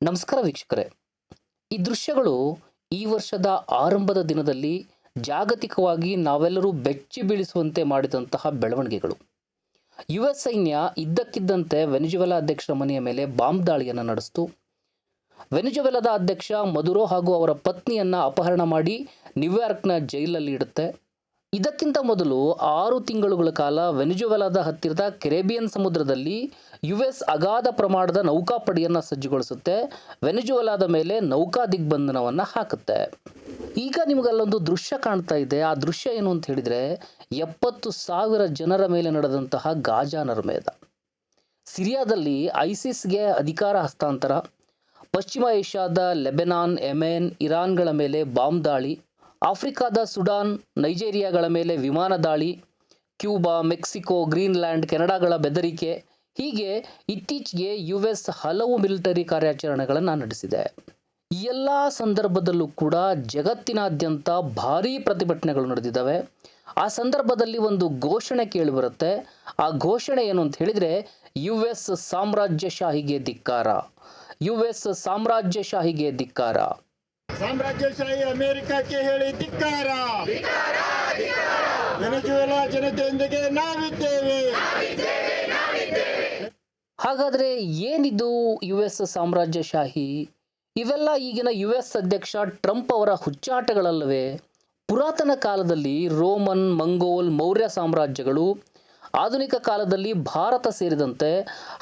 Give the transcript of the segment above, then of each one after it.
ನಮಸ್ಕಾರ ವೀಕ್ಷಕರೇ, ಈ ದೃಶ್ಯಗಳು ಈ ವರ್ಷದ ಆರಂಭದ ದಿನದಲ್ಲಿ ಜಾಗತಿಕವಾಗಿ ನಾವೆಲ್ಲರೂ ಬೆಚ್ಚಿ ಬೀಳಿಸುವಂತೆ ಮಾಡಿದಂತಹ ಬೆಳವಣಿಗೆಗಳು. ಯುಎಸ್ ಸೈನ್ಯ ಇದ್ದಕ್ಕಿದ್ದಂತೆ ವೆನಿಜುವೆಲಾ ಅಧ್ಯಕ್ಷರ ಮನೆಯ ಮೇಲೆ ಬಾಂಬ್ ದಾಳಿಯನ್ನು ನಡೆಸಿತು. ವೆನಿಜುವೆಲಾದ ಅಧ್ಯಕ್ಷ ಮದುರೋ ಹಾಗೂ ಅವರ ಪತ್ನಿಯನ್ನ ಅಪಹರಣ ಮಾಡಿ ನ್ಯೂಯಾರ್ಕ್ನ ಜೈಲಲ್ಲಿ ಇಡುತ್ತೆ. ಇದಕ್ಕಿಂತ ಮೊದಲು 6 ತಿಂಗಳುಗಳ ಕಾಲ ವೆನಿಜುವೆಲಾದ ಹತ್ತಿರದ ಕೆರೆಬಿಯನ್ ಸಮುದ್ರದಲ್ಲಿ ಯುಎಸ್ ಅಗಾಧ ಪ್ರಮಾಣದ ನೌಕಾಪಡೆಯನ್ನು ಸಜ್ಜುಗೊಳಿಸುತ್ತೆ. ವೆನಿಜುವೆಲಾದ ಮೇಲೆ ನೌಕಾ ದಿಗ್ಬಂಧನವನ್ನು ಹಾಕುತ್ತೆ. ಈಗ ನಿಮಗಲ್ಲೊಂದು ದೃಶ್ಯ ಕಾಣ್ತಾ ಇದೆ. ಆ ದೃಶ್ಯ ಏನು ಅಂತ ಹೇಳಿದರೆ 70,000 ಜನರ ಮೇಲೆ ನಡೆದಂತಹ ಗಾಜಾ ನರಮೇಧ. ಸಿರಿಯಾದಲ್ಲಿ ಐಸಿಸ್ಗೆ ಅಧಿಕಾರ ಹಸ್ತಾಂತರ, ಪಶ್ಚಿಮ ಏಷ್ಯಾದ ಲೆಬನಾನ್, ಯೆಮೆನ್, ಇರಾನ್ಗಳ ಮೇಲೆ ಬಾಂಬ್ ದಾಳಿ, ಆಫ್ರಿಕಾದ ಸುಡಾನ್, ನೈಜೀರಿಯಾಗಳ ಮೇಲೆ ವಿಮಾನ ದಾಳಿ, ಕ್ಯೂಬಾ, ಮೆಕ್ಸಿಕೋ, ಗ್ರೀನ್ಲ್ಯಾಂಡ್, ಕೆನಡಾಗಳ ಬೆದರಿಕೆ, ಹೀಗೆ ಇತ್ತೀಚೆಗೆ ಯುಎಸ್ ಹಲವು ಮಿಲಿಟರಿ ಕಾರ್ಯಾಚರಣೆಗಳನ್ನು ನಡೆಸಿದೆ. ಈ ಎಲ್ಲ ಸಂದರ್ಭದಲ್ಲೂ ಕೂಡ ಜಗತ್ತಿನಾದ್ಯಂತ ಭಾರೀ ಪ್ರತಿಭಟನೆಗಳು ನಡೆದಿದ್ದಾವೆ. ಆ ಸಂದರ್ಭದಲ್ಲಿ ಒಂದು ಘೋಷಣೆ ಕೇಳಿಬರುತ್ತೆ. ಆ ಘೋಷಣೆ ಏನು ಅಂತ ಹೇಳಿದರೆ, ಯುಎಸ್ ಸಾಮ್ರಾಜ್ಯಶಾಹಿಗೆ ಧಿಕ್ಕಾರ, ಯುಎಸ್ ಸಾಮ್ರಾಜ್ಯಶಾಹಿಗೆ ಧಿಕ್ಕಾರ. ಸಾಮ್ರಾಜ್ಯಶಾಹಿ ಅಮೆರಿಕಕ್ಕೆ ಹೇಳಿ ಧಿಕ್ಕಾರ. ವೆನಿಜುವೆಲಾ ಜನತೆಯೊಂದಿಗೆ ನಾವಿದ್ದೇವೆ. ಹಾಗಾದರೆ ಏನಿದು ಯುಎಸ್ ಸಾಮ್ರಾಜ್ಯಶಾಹಿ? ಇವೆಲ್ಲ ಈಗಿನ ಯುಎಸ್ ಅಧ್ಯಕ್ಷ ಟ್ರಂಪ್ ಅವರ ಹುಚ್ಚಾಟಗಳಲ್ಲವೇ? ಪುರಾತನ ಕಾಲದಲ್ಲಿ ರೋಮನ್, ಮಂಗೋಲ್, ಮೌರ್ಯ ಸಾಮ್ರಾಜ್ಯಗಳು, ಆಧುನಿಕ ಕಾಲದಲ್ಲಿ ಭಾರತ ಸೇರಿದಂತೆ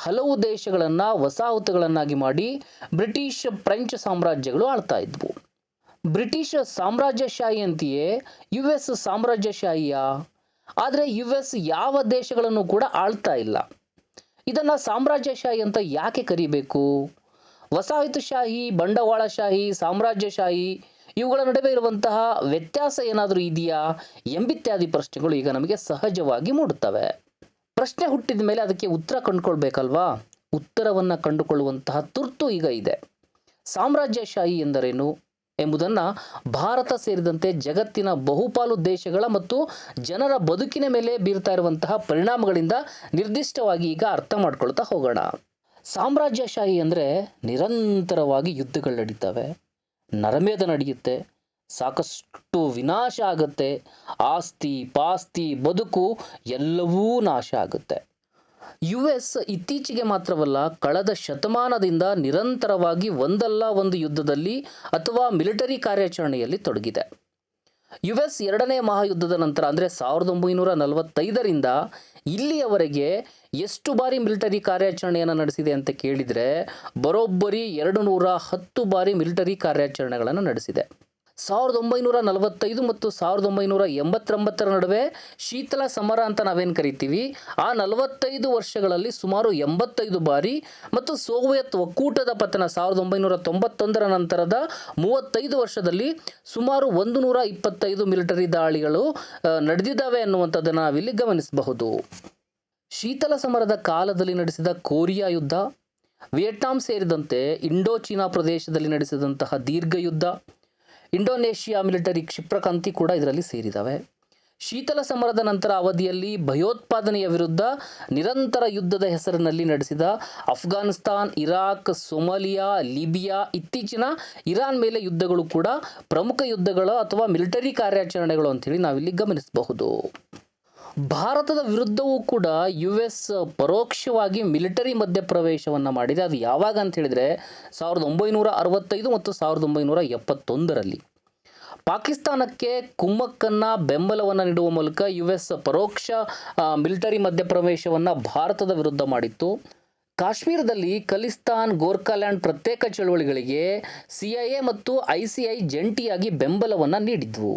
ಹಲವು ದೇಶಗಳನ್ನು ವಸಾಹತುಗಳನ್ನಾಗಿ ಮಾಡಿ ಬ್ರಿಟಿಷ್, ಫ್ರೆಂಚ್ ಸಾಮ್ರಾಜ್ಯಗಳು ಆಳ್ತಾ ಇದ್ವು. ಬ್ರಿಟಿಷ್ ಸಾಮ್ರಾಜ್ಯಶಾಹಿ ಅಂತೆಯೇ ಯುಎಸ್ ಸಾಮ್ರಾಜ್ಯಶಾಹಿಯಾ? ಆದರೆ ಯುಎಸ್ ಯಾವ ದೇಶಗಳನ್ನು ಕೂಡ ಆಳ್ತಾ ಇಲ್ಲ. ಇದನ್ನು ಸಾಮ್ರಾಜ್ಯಶಾಹಿ ಅಂತ ಯಾಕೆ ಕರಿಬೇಕು? ವಸಾಹತುಶಾಹಿ, ಬಂಡವಾಳಶಾಹಿ, ಸಾಮ್ರಾಜ್ಯಶಾಹಿ ಇವುಗಳ ನಡುವೆ ಇರುವಂತಹ ವ್ಯತ್ಯಾಸ ಏನಾದರೂ ಇದೆಯಾ ಎಂಬಿತ್ಯಾದಿ ಪ್ರಶ್ನೆಗಳು ಈಗ ನಮಗೆ ಸಹಜವಾಗಿ ಮೂಡುತ್ತವೆ. ಪ್ರಶ್ನೆ ಹುಟ್ಟಿದ ಮೇಲೆ ಅದಕ್ಕೆ ಉತ್ತರ ಕಂಡುಕೊಳ್ಬೇಕಲ್ವಾ? ಉತ್ತರವನ್ನು ಕಂಡುಕೊಳ್ಳುವಂತಹ ತುರ್ತು ಈಗ ಇದೆ. ಸಾಮ್ರಾಜ್ಯಶಾಹಿ ಎಂದರೇನು ಎಂಬುದನ್ನು ಭಾರತ ಸೇರಿದಂತೆ ಜಗತ್ತಿನ ಬಹುಪಾಲು ದೇಶಗಳ ಮತ್ತು ಜನರ ಬದುಕಿನ ಮೇಲೆ ಬೀರ್ತಾ ಇರುವಂತಹ ಪರಿಣಾಮಗಳಿಂದ ನಿರ್ದಿಷ್ಟವಾಗಿ ಈಗ ಅರ್ಥ ಮಾಡ್ಕೊಳ್ತಾ ಹೋಗೋಣ. ಸಾಮ್ರಾಜ್ಯಶಾಹಿ ಅಂದರೆ ನಿರಂತರವಾಗಿ ಯುದ್ಧಗಳು ನಡೀತವೆ, ನರಮೇಧ ನಡೆಯುತ್ತೆ, ಸಾಕಷ್ಟು ವಿನಾಶ ಆಗುತ್ತೆ, ಆಸ್ತಿ ಪಾಸ್ತಿ ಬದುಕು ಎಲ್ಲವೂ ನಾಶ ಆಗುತ್ತೆ. ಯುಎಸ್ ಇತ್ತೀಚೆಗೆ ಮಾತ್ರವಲ್ಲ, ಕಳೆದ ಶತಮಾನದಿಂದ ನಿರಂತರವಾಗಿ ಒಂದಲ್ಲ ಒಂದು ಯುದ್ಧದಲ್ಲಿ ಅಥವಾ ಮಿಲಿಟರಿ ಕಾರ್ಯಾಚರಣೆಯಲ್ಲಿ ತೊಡಗಿದೆ. ಯುಎಸ್ 2ನೇ ಮಹಾಯುದ್ಧದ ನಂತರ ಅಂದರೆ 1945ರಿಂದ ಇಲ್ಲಿಯವರೆಗೆ ಎಷ್ಟು ಬಾರಿ ಮಿಲಿಟರಿ ಕಾರ್ಯಾಚರಣೆಯನ್ನು ನಡೆಸಿದೆ ಅಂತ ಕೇಳಿದರೆ ಬರೋಬ್ಬರಿ 210 ಬಾರಿ ಮಿಲಿಟರಿ ಕಾರ್ಯಾಚರಣೆಗಳನ್ನು ನಡೆಸಿದೆ. 1945 ಮತ್ತು 1989 ನಡುವೆ ಶೀತಲ ಸಮರ ಅಂತ ನಾವೇನು ಕರಿತೀವಿ, ಆ 45 ವರ್ಷಗಳಲ್ಲಿ ಸುಮಾರು 85 ಬಾರಿ, ಮತ್ತು ಸೋವಿಯತ್ ಒಕ್ಕೂಟದ ಪತನ 1991 ನಂತರದ 35 ವರ್ಷದಲ್ಲಿ ಸುಮಾರು 125 ಮಿಲಿಟರಿ ದಾಳಿಗಳು ನಡೆದಿದ್ದಾವೆ ಅನ್ನುವಂಥದ್ದನ್ನು ನಾವಿಲ್ಲಿ ಗಮನಿಸಬಹುದು. ಶೀತಲ ಸಮರದ ಕಾಲದಲ್ಲಿ ನಡೆಸಿದ ಕೊರಿಯಾ ಯುದ್ಧ, ವಿಯೆಟ್ನಾಂ ಸೇರಿದಂತೆ ಇಂಡೋ ಚೀನಾ ಪ್ರದೇಶದಲ್ಲಿ ನಡೆಸಿದಂತಹ ದೀರ್ಘ ಯುದ್ಧ, ಇಂಡೋನೇಷಿಯಾ ಮಿಲಿಟರಿ ಕ್ಷಿಪ್ರಕ್ರಾಂತಿ ಕೂಡ ಇದರಲ್ಲಿ ಸೇರಿದ್ದಾವೆ. ಶೀತಲ ಸಮರದ ನಂತರ ಅವಧಿಯಲ್ಲಿ ಭಯೋತ್ಪಾದನೆಯ ವಿರುದ್ಧ ನಿರಂತರ ಯುದ್ಧದ ಹೆಸರಿನಲ್ಲಿ ನಡೆಸಿದ ಅಫ್ಘಾನಿಸ್ತಾನ್, ಇರಾಕ್, ಸೊಮಾಲಿಯಾ, ಲಿಬಿಯಾ, ಇತ್ತೀಚಿನ ಇರಾನ್ ಮೇಲೆ ಯುದ್ಧಗಳು ಕೂಡ ಪ್ರಮುಖ ಯುದ್ಧಗಳು ಅಥವಾ ಮಿಲಿಟರಿ ಕಾರ್ಯಾಚರಣೆಗಳು ಅಂತೇಳಿ ನಾವಿಲ್ಲಿ ಗಮನಿಸಬಹುದು. ಭಾರತದ ವಿರುದ್ಧವೂ ಕೂಡ ಯುಎಸ್ ಪರೋಕ್ಷವಾಗಿ ಮಿಲಿಟರಿ ಮಧ್ಯಪ್ರವೇಶವನ್ನು ಮಾಡಿದೆ. ಅದು ಯಾವಾಗ ಅಂತ ಹೇಳಿದರೆ 1965 ಮತ್ತು 1971ರಲ್ಲಿ ಪಾಕಿಸ್ತಾನಕ್ಕೆ ಕುಮ್ಮಕ್ಕನ್ನು ಬೆಂಬಲವನ್ನು ನೀಡುವ ಮೂಲಕ ಯುಎಸ್ ಪರೋಕ್ಷ ಮಿಲಿಟರಿ ಮಧ್ಯಪ್ರವೇಶವನ್ನು ಭಾರತದ ವಿರುದ್ಧ ಮಾಡಿತ್ತು. ಕಾಶ್ಮೀರದಲ್ಲಿ ಖಲಿಸ್ತಾನ್, ಗೋರ್ಖಾಲ್ಯಾಂಡ್ ಪ್ರತ್ಯೇಕ ಚಳುವಳಿಗಳಿಗೆ CIA ಮತ್ತು ICI ಜಂಟಿಯಾಗಿ ಬೆಂಬಲವನ್ನು ನೀಡಿದ್ವು.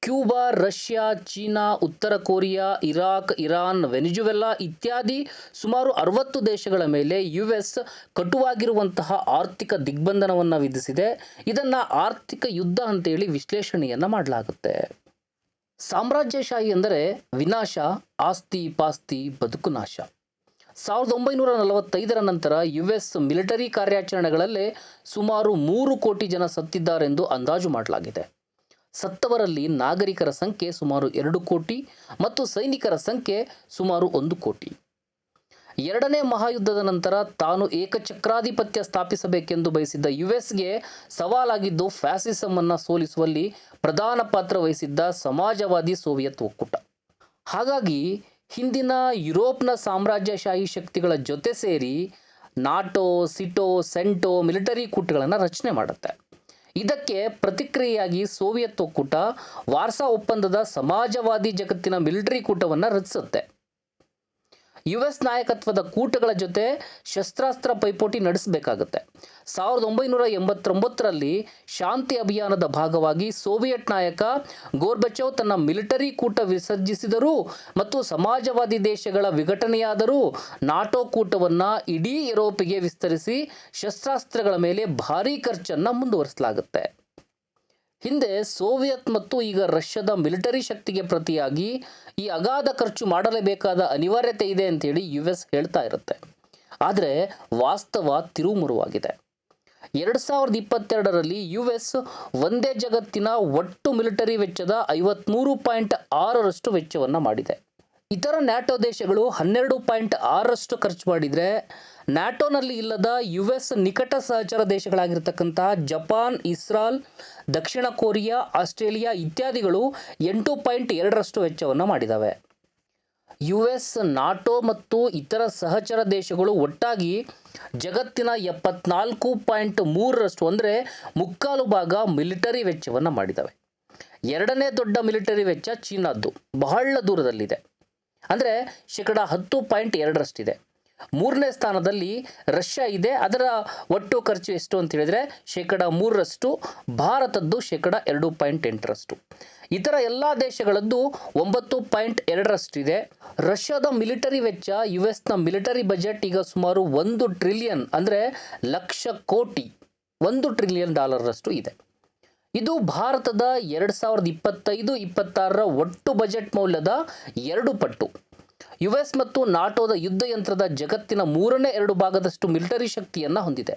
ಕ್ಯೂಬಾ, ರಷ್ಯಾ, ಚೀನಾ, ಉತ್ತರ ಕೊರಿಯಾ, ಇರಾಕ್, ಇರಾನ್, ವೆನಿಜುವೆಲಾ ಇತ್ಯಾದಿ ಸುಮಾರು 60 ದೇಶಗಳ ಮೇಲೆ ಯುಎಸ್ ಕಟುವಾಗಿರುವಂತಹ ಆರ್ಥಿಕ ದಿಗ್ಬಂಧನವನ್ನು ವಿಧಿಸಿದೆ. ಇದನ್ನು ಆರ್ಥಿಕ ಯುದ್ಧ ಅಂತೇಳಿ ವಿಶ್ಲೇಷಣೆಯನ್ನು ಮಾಡಲಾಗುತ್ತೆ. ಸಾಮ್ರಾಜ್ಯಶಾಹಿ ಅಂದರೆ ವಿನಾಶ, ಆಸ್ತಿ ಪಾಸ್ತಿ ಬದುಕು ನಾಶ. 1945 ನಂತರ ಯುಎಸ್ ಮಿಲಿಟರಿ ಕಾರ್ಯಾಚರಣೆಗಳಲ್ಲೇ ಸುಮಾರು 3 ಕೋಟಿ ಜನ ಸತ್ತಿದ್ದಾರೆಂದು ಅಂದಾಜು ಮಾಡಲಾಗಿದೆ. ಸತ್ತವರಲ್ಲಿ ನಾಗರಿಕರ ಸಂಖ್ಯೆ ಸುಮಾರು 2 ಕೋಟಿ ಮತ್ತು ಸೈನಿಕರ ಸಂಖ್ಯೆ ಸುಮಾರು 1 ಕೋಟಿ. ಎರಡನೇ ಮಹಾಯುದ್ಧದ ನಂತರ ತಾನು ಏಕಚಕ್ರಾಧಿಪತ್ಯ ಸ್ಥಾಪಿಸಬೇಕೆಂದು ಬಯಸಿದ್ದ ಯುಎಸ್ಗೆ ಸವಾಲಾಗಿದ್ದು ಫ್ಯಾಸಿಸಮ್ ಅನ್ನು ಸೋಲಿಸುವಲ್ಲಿ ಪ್ರಧಾನ ಪಾತ್ರ ವಹಿಸಿದ್ದ ಸಮಾಜವಾದಿ ಸೋವಿಯತ್ ಒಕ್ಕೂಟ. ಹಾಗಾಗಿ ಹಿಂದಿನ ಯುರೋಪ್ನ ಸಾಮ್ರಾಜ್ಯಶಾಹಿ ಶಕ್ತಿಗಳ ಜೊತೆ ಸೇರಿ ನಾಟೋ, ಸಿಟೋ, ಸೆಂಟೋ ಮಿಲಿಟರಿ ಕೂಟಗಳನ್ನು ರಚನೆ ಮಾಡುತ್ತೆ. ಇದಕ್ಕೆ ಪ್ರತಿಕ್ರಿಯೆಯಾಗಿ ಸೋವಿಯತ್ ಒಕ್ಕೂಟ ವಾರ್ಸಾ ಒಪ್ಪಂದದ ಸಮಾಜವಾದಿ ಜಗತ್ತಿನ ಮಿಲಿಟರಿ ಕೂಟವನ್ನು ರಚಿಸುತ್ತೆ. ಯುಎಸ್ ನಾಯಕತ್ವದ ಕೂಟಗಳ ಜೊತೆ ಶಸ್ತ್ರಾಸ್ತ್ರ ಪೈಪೋಟಿ ನಡೆಸಬೇಕಾಗುತ್ತೆ. 1989ರಲ್ಲಿ ಶಾಂತಿ ಅಭಿಯಾನದ ಭಾಗವಾಗಿ ಸೋವಿಯತ್ ನಾಯಕ ಗೋರ್ಬಚೋವ್ ತನ್ನ ಮಿಲಿಟರಿ ಕೂಟ ವಿಸರ್ಜಿಸಿದರೂ ಮತ್ತು ಸಮಾಜವಾದಿ ದೇಶಗಳ ವಿಘಟನೆಯಾದರೂ ನಾಟೋ ಕೂಟವನ್ನು ಇಡೀ ಯುರೋಪಿಗೆ ವಿಸ್ತರಿಸಿ ಶಸ್ತ್ರಾಸ್ತ್ರಗಳ ಮೇಲೆ ಭಾರೀ ಖರ್ಚನ್ನು ಮುಂದುವರಿಸಲಾಗುತ್ತೆ. ಹಿಂದೆ ಸೋವಿಯತ್ ಮತ್ತು ಈಗ ರಷ್ಯಾದ ಮಿಲಿಟರಿ ಶಕ್ತಿಗೆ ಪ್ರತಿಯಾಗಿ ಈ ಅಗಾಧ ಖರ್ಚು ಮಾಡಲೇಬೇಕಾದ ಅನಿವಾರ್ಯತೆ ಇದೆ ಅಂತೇಳಿ ಯುಎಸ್ ಹೇಳ್ತಾ ಇರುತ್ತೆ. ಆದರೆ ವಾಸ್ತವ ತಿರುವುಮುರುವಾಗಿದೆ. 2022ರಲ್ಲಿ ಯುಎಸ್ ಒಂದೇ ಜಗತ್ತಿನ ಒಟ್ಟು ಮಿಲಿಟರಿ ವೆಚ್ಚದ 53.6% ವೆಚ್ಚವನ್ನು ಮಾಡಿದೆ. ಇತರ ನ್ಯಾಟೋ ದೇಶಗಳು 12.6% ಖರ್ಚು ಮಾಡಿದರೆ ನ್ಯಾಟೋನಲ್ಲಿ ಇಲ್ಲದ ಯುಎಸ್ ನಿಕಟ ಸಹಚರ ದೇಶಗಳಾಗಿರ್ತಕ್ಕಂತಹ ಜಪಾನ್, ಇಸ್ರಾಲ್, ದಕ್ಷಿಣ ಕೊರಿಯಾ, ಆಸ್ಟ್ರೇಲಿಯಾ ಇತ್ಯಾದಿಗಳು 8.2% ವೆಚ್ಚವನ್ನು ಮಾಡಿದ್ದಾವೆ. ಯುಎಸ್, ನಾಟೋ ಮತ್ತು ಇತರ ಸಹಚರ ದೇಶಗಳು ಒಟ್ಟಾಗಿ ಜಗತ್ತಿನ 74.3% ಅಂದರೆ ಮುಕ್ಕಾಲು ಭಾಗ ಮಿಲಿಟರಿ ವೆಚ್ಚವನ್ನು ಮಾಡಿದ್ದಾವೆ. ಎರಡನೇ ದೊಡ್ಡ ಮಿಲಿಟರಿ ವೆಚ್ಚ ಚೀನಾದ್ದು, ಬಹಳ ದೂರದಲ್ಲಿದೆ, ಅಂದರೆ -10.2% ಇದೆ. ಮೂರನೇ ಸ್ಥಾನದಲ್ಲಿ ರಷ್ಯಾ ಇದೆ. ಅದರ ಒಟ್ಟು ಖರ್ಚು ಎಷ್ಟು ಅಂತ ಹೇಳಿದರೆ -3%, ಭಾರತದ್ದು -2.8%. ಇತರ ಎಲ್ಲ ದೇಶಗಳದ್ದು 9.2% ಇದೆ. ರಷ್ಯಾದ ಮಿಲಿಟರಿ ವೆಚ್ಚ ಯುಎಸ್ನ ಮಿಲಿಟರಿ ಬಜೆಟ್ ಈಗ ಸುಮಾರು $1 ಟ್ರಿಲಿಯನ್ ಅಂದರೆ ಲಕ್ಷ ಕೋಟಿ, $1 ಟ್ರಿಲಿಯನ್ ಇದೆ. ಇದು ಭಾರತದ 2025-26ರ ಒಟ್ಟು ಬಜೆಟ್ ಮೌಲ್ಯದ 2 ಪಟ್ಟು. ಯುಎಸ್ ಮತ್ತು ನಾಟೋದ ಯುದ್ಧ ಯಂತ್ರದ ಜಗತ್ತಿನ 2 ಭಾಗದಷ್ಟು ಮಿಲಿಟರಿ ಶಕ್ತಿಯನ್ನು ಹೊಂದಿದೆ.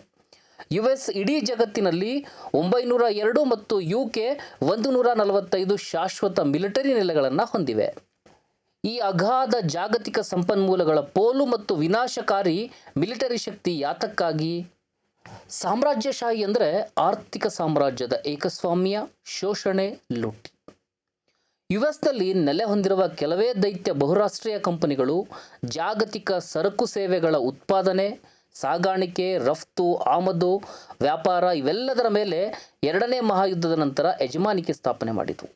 ಯುಎಸ್ ಇಡೀ ಜಗತ್ತಿನಲ್ಲಿ 902 ಮತ್ತು ಯುಕೆ 145 ಶಾಶ್ವತ ಮಿಲಿಟರಿ ನೆಲೆಗಳನ್ನು ಹೊಂದಿವೆ. ಈ ಅಗಾಧ ಜಾಗತಿಕ ಸಂಪನ್ಮೂಲಗಳ ಪೋಲು ಮತ್ತು ವಿನಾಶಕಾರಿ ಮಿಲಿಟರಿ ಶಕ್ತಿ ಯಾತಕ್ಕಾಗಿ? ಸಾಮ್ರಾಜ್ಯಶಾಹಿ ಅಂದರೆ ಆರ್ಥಿಕ ಸಾಮ್ರಾಜ್ಯದ ಏಕಸ್ವಾಮ್ಯ, ಶೋಷಣೆ, ಲೂಟಿ. ಯುಎಸ್ನಲ್ಲಿ ನೆಲೆ ಹೊಂದಿರುವ ಕೆಲವೇ ದೈತ್ಯ ಬಹುರಾಷ್ಟ್ರೀಯ ಕಂಪನಿಗಳು ಜಾಗತಿಕ ಸರಕು ಸೇವೆಗಳ ಉತ್ಪಾದನೆ, ಸಾಗಾಣಿಕೆ, ರಫ್ತು, ಆಮದು, ವ್ಯಾಪಾರ ಇವೆಲ್ಲದರ ಮೇಲೆ ಎರಡನೇ ಮಹಾಯುದ್ಧದ ನಂತರ ಯಜಮಾನಿಕೆ ಸ್ಥಾಪನೆ ಮಾಡಿದವು.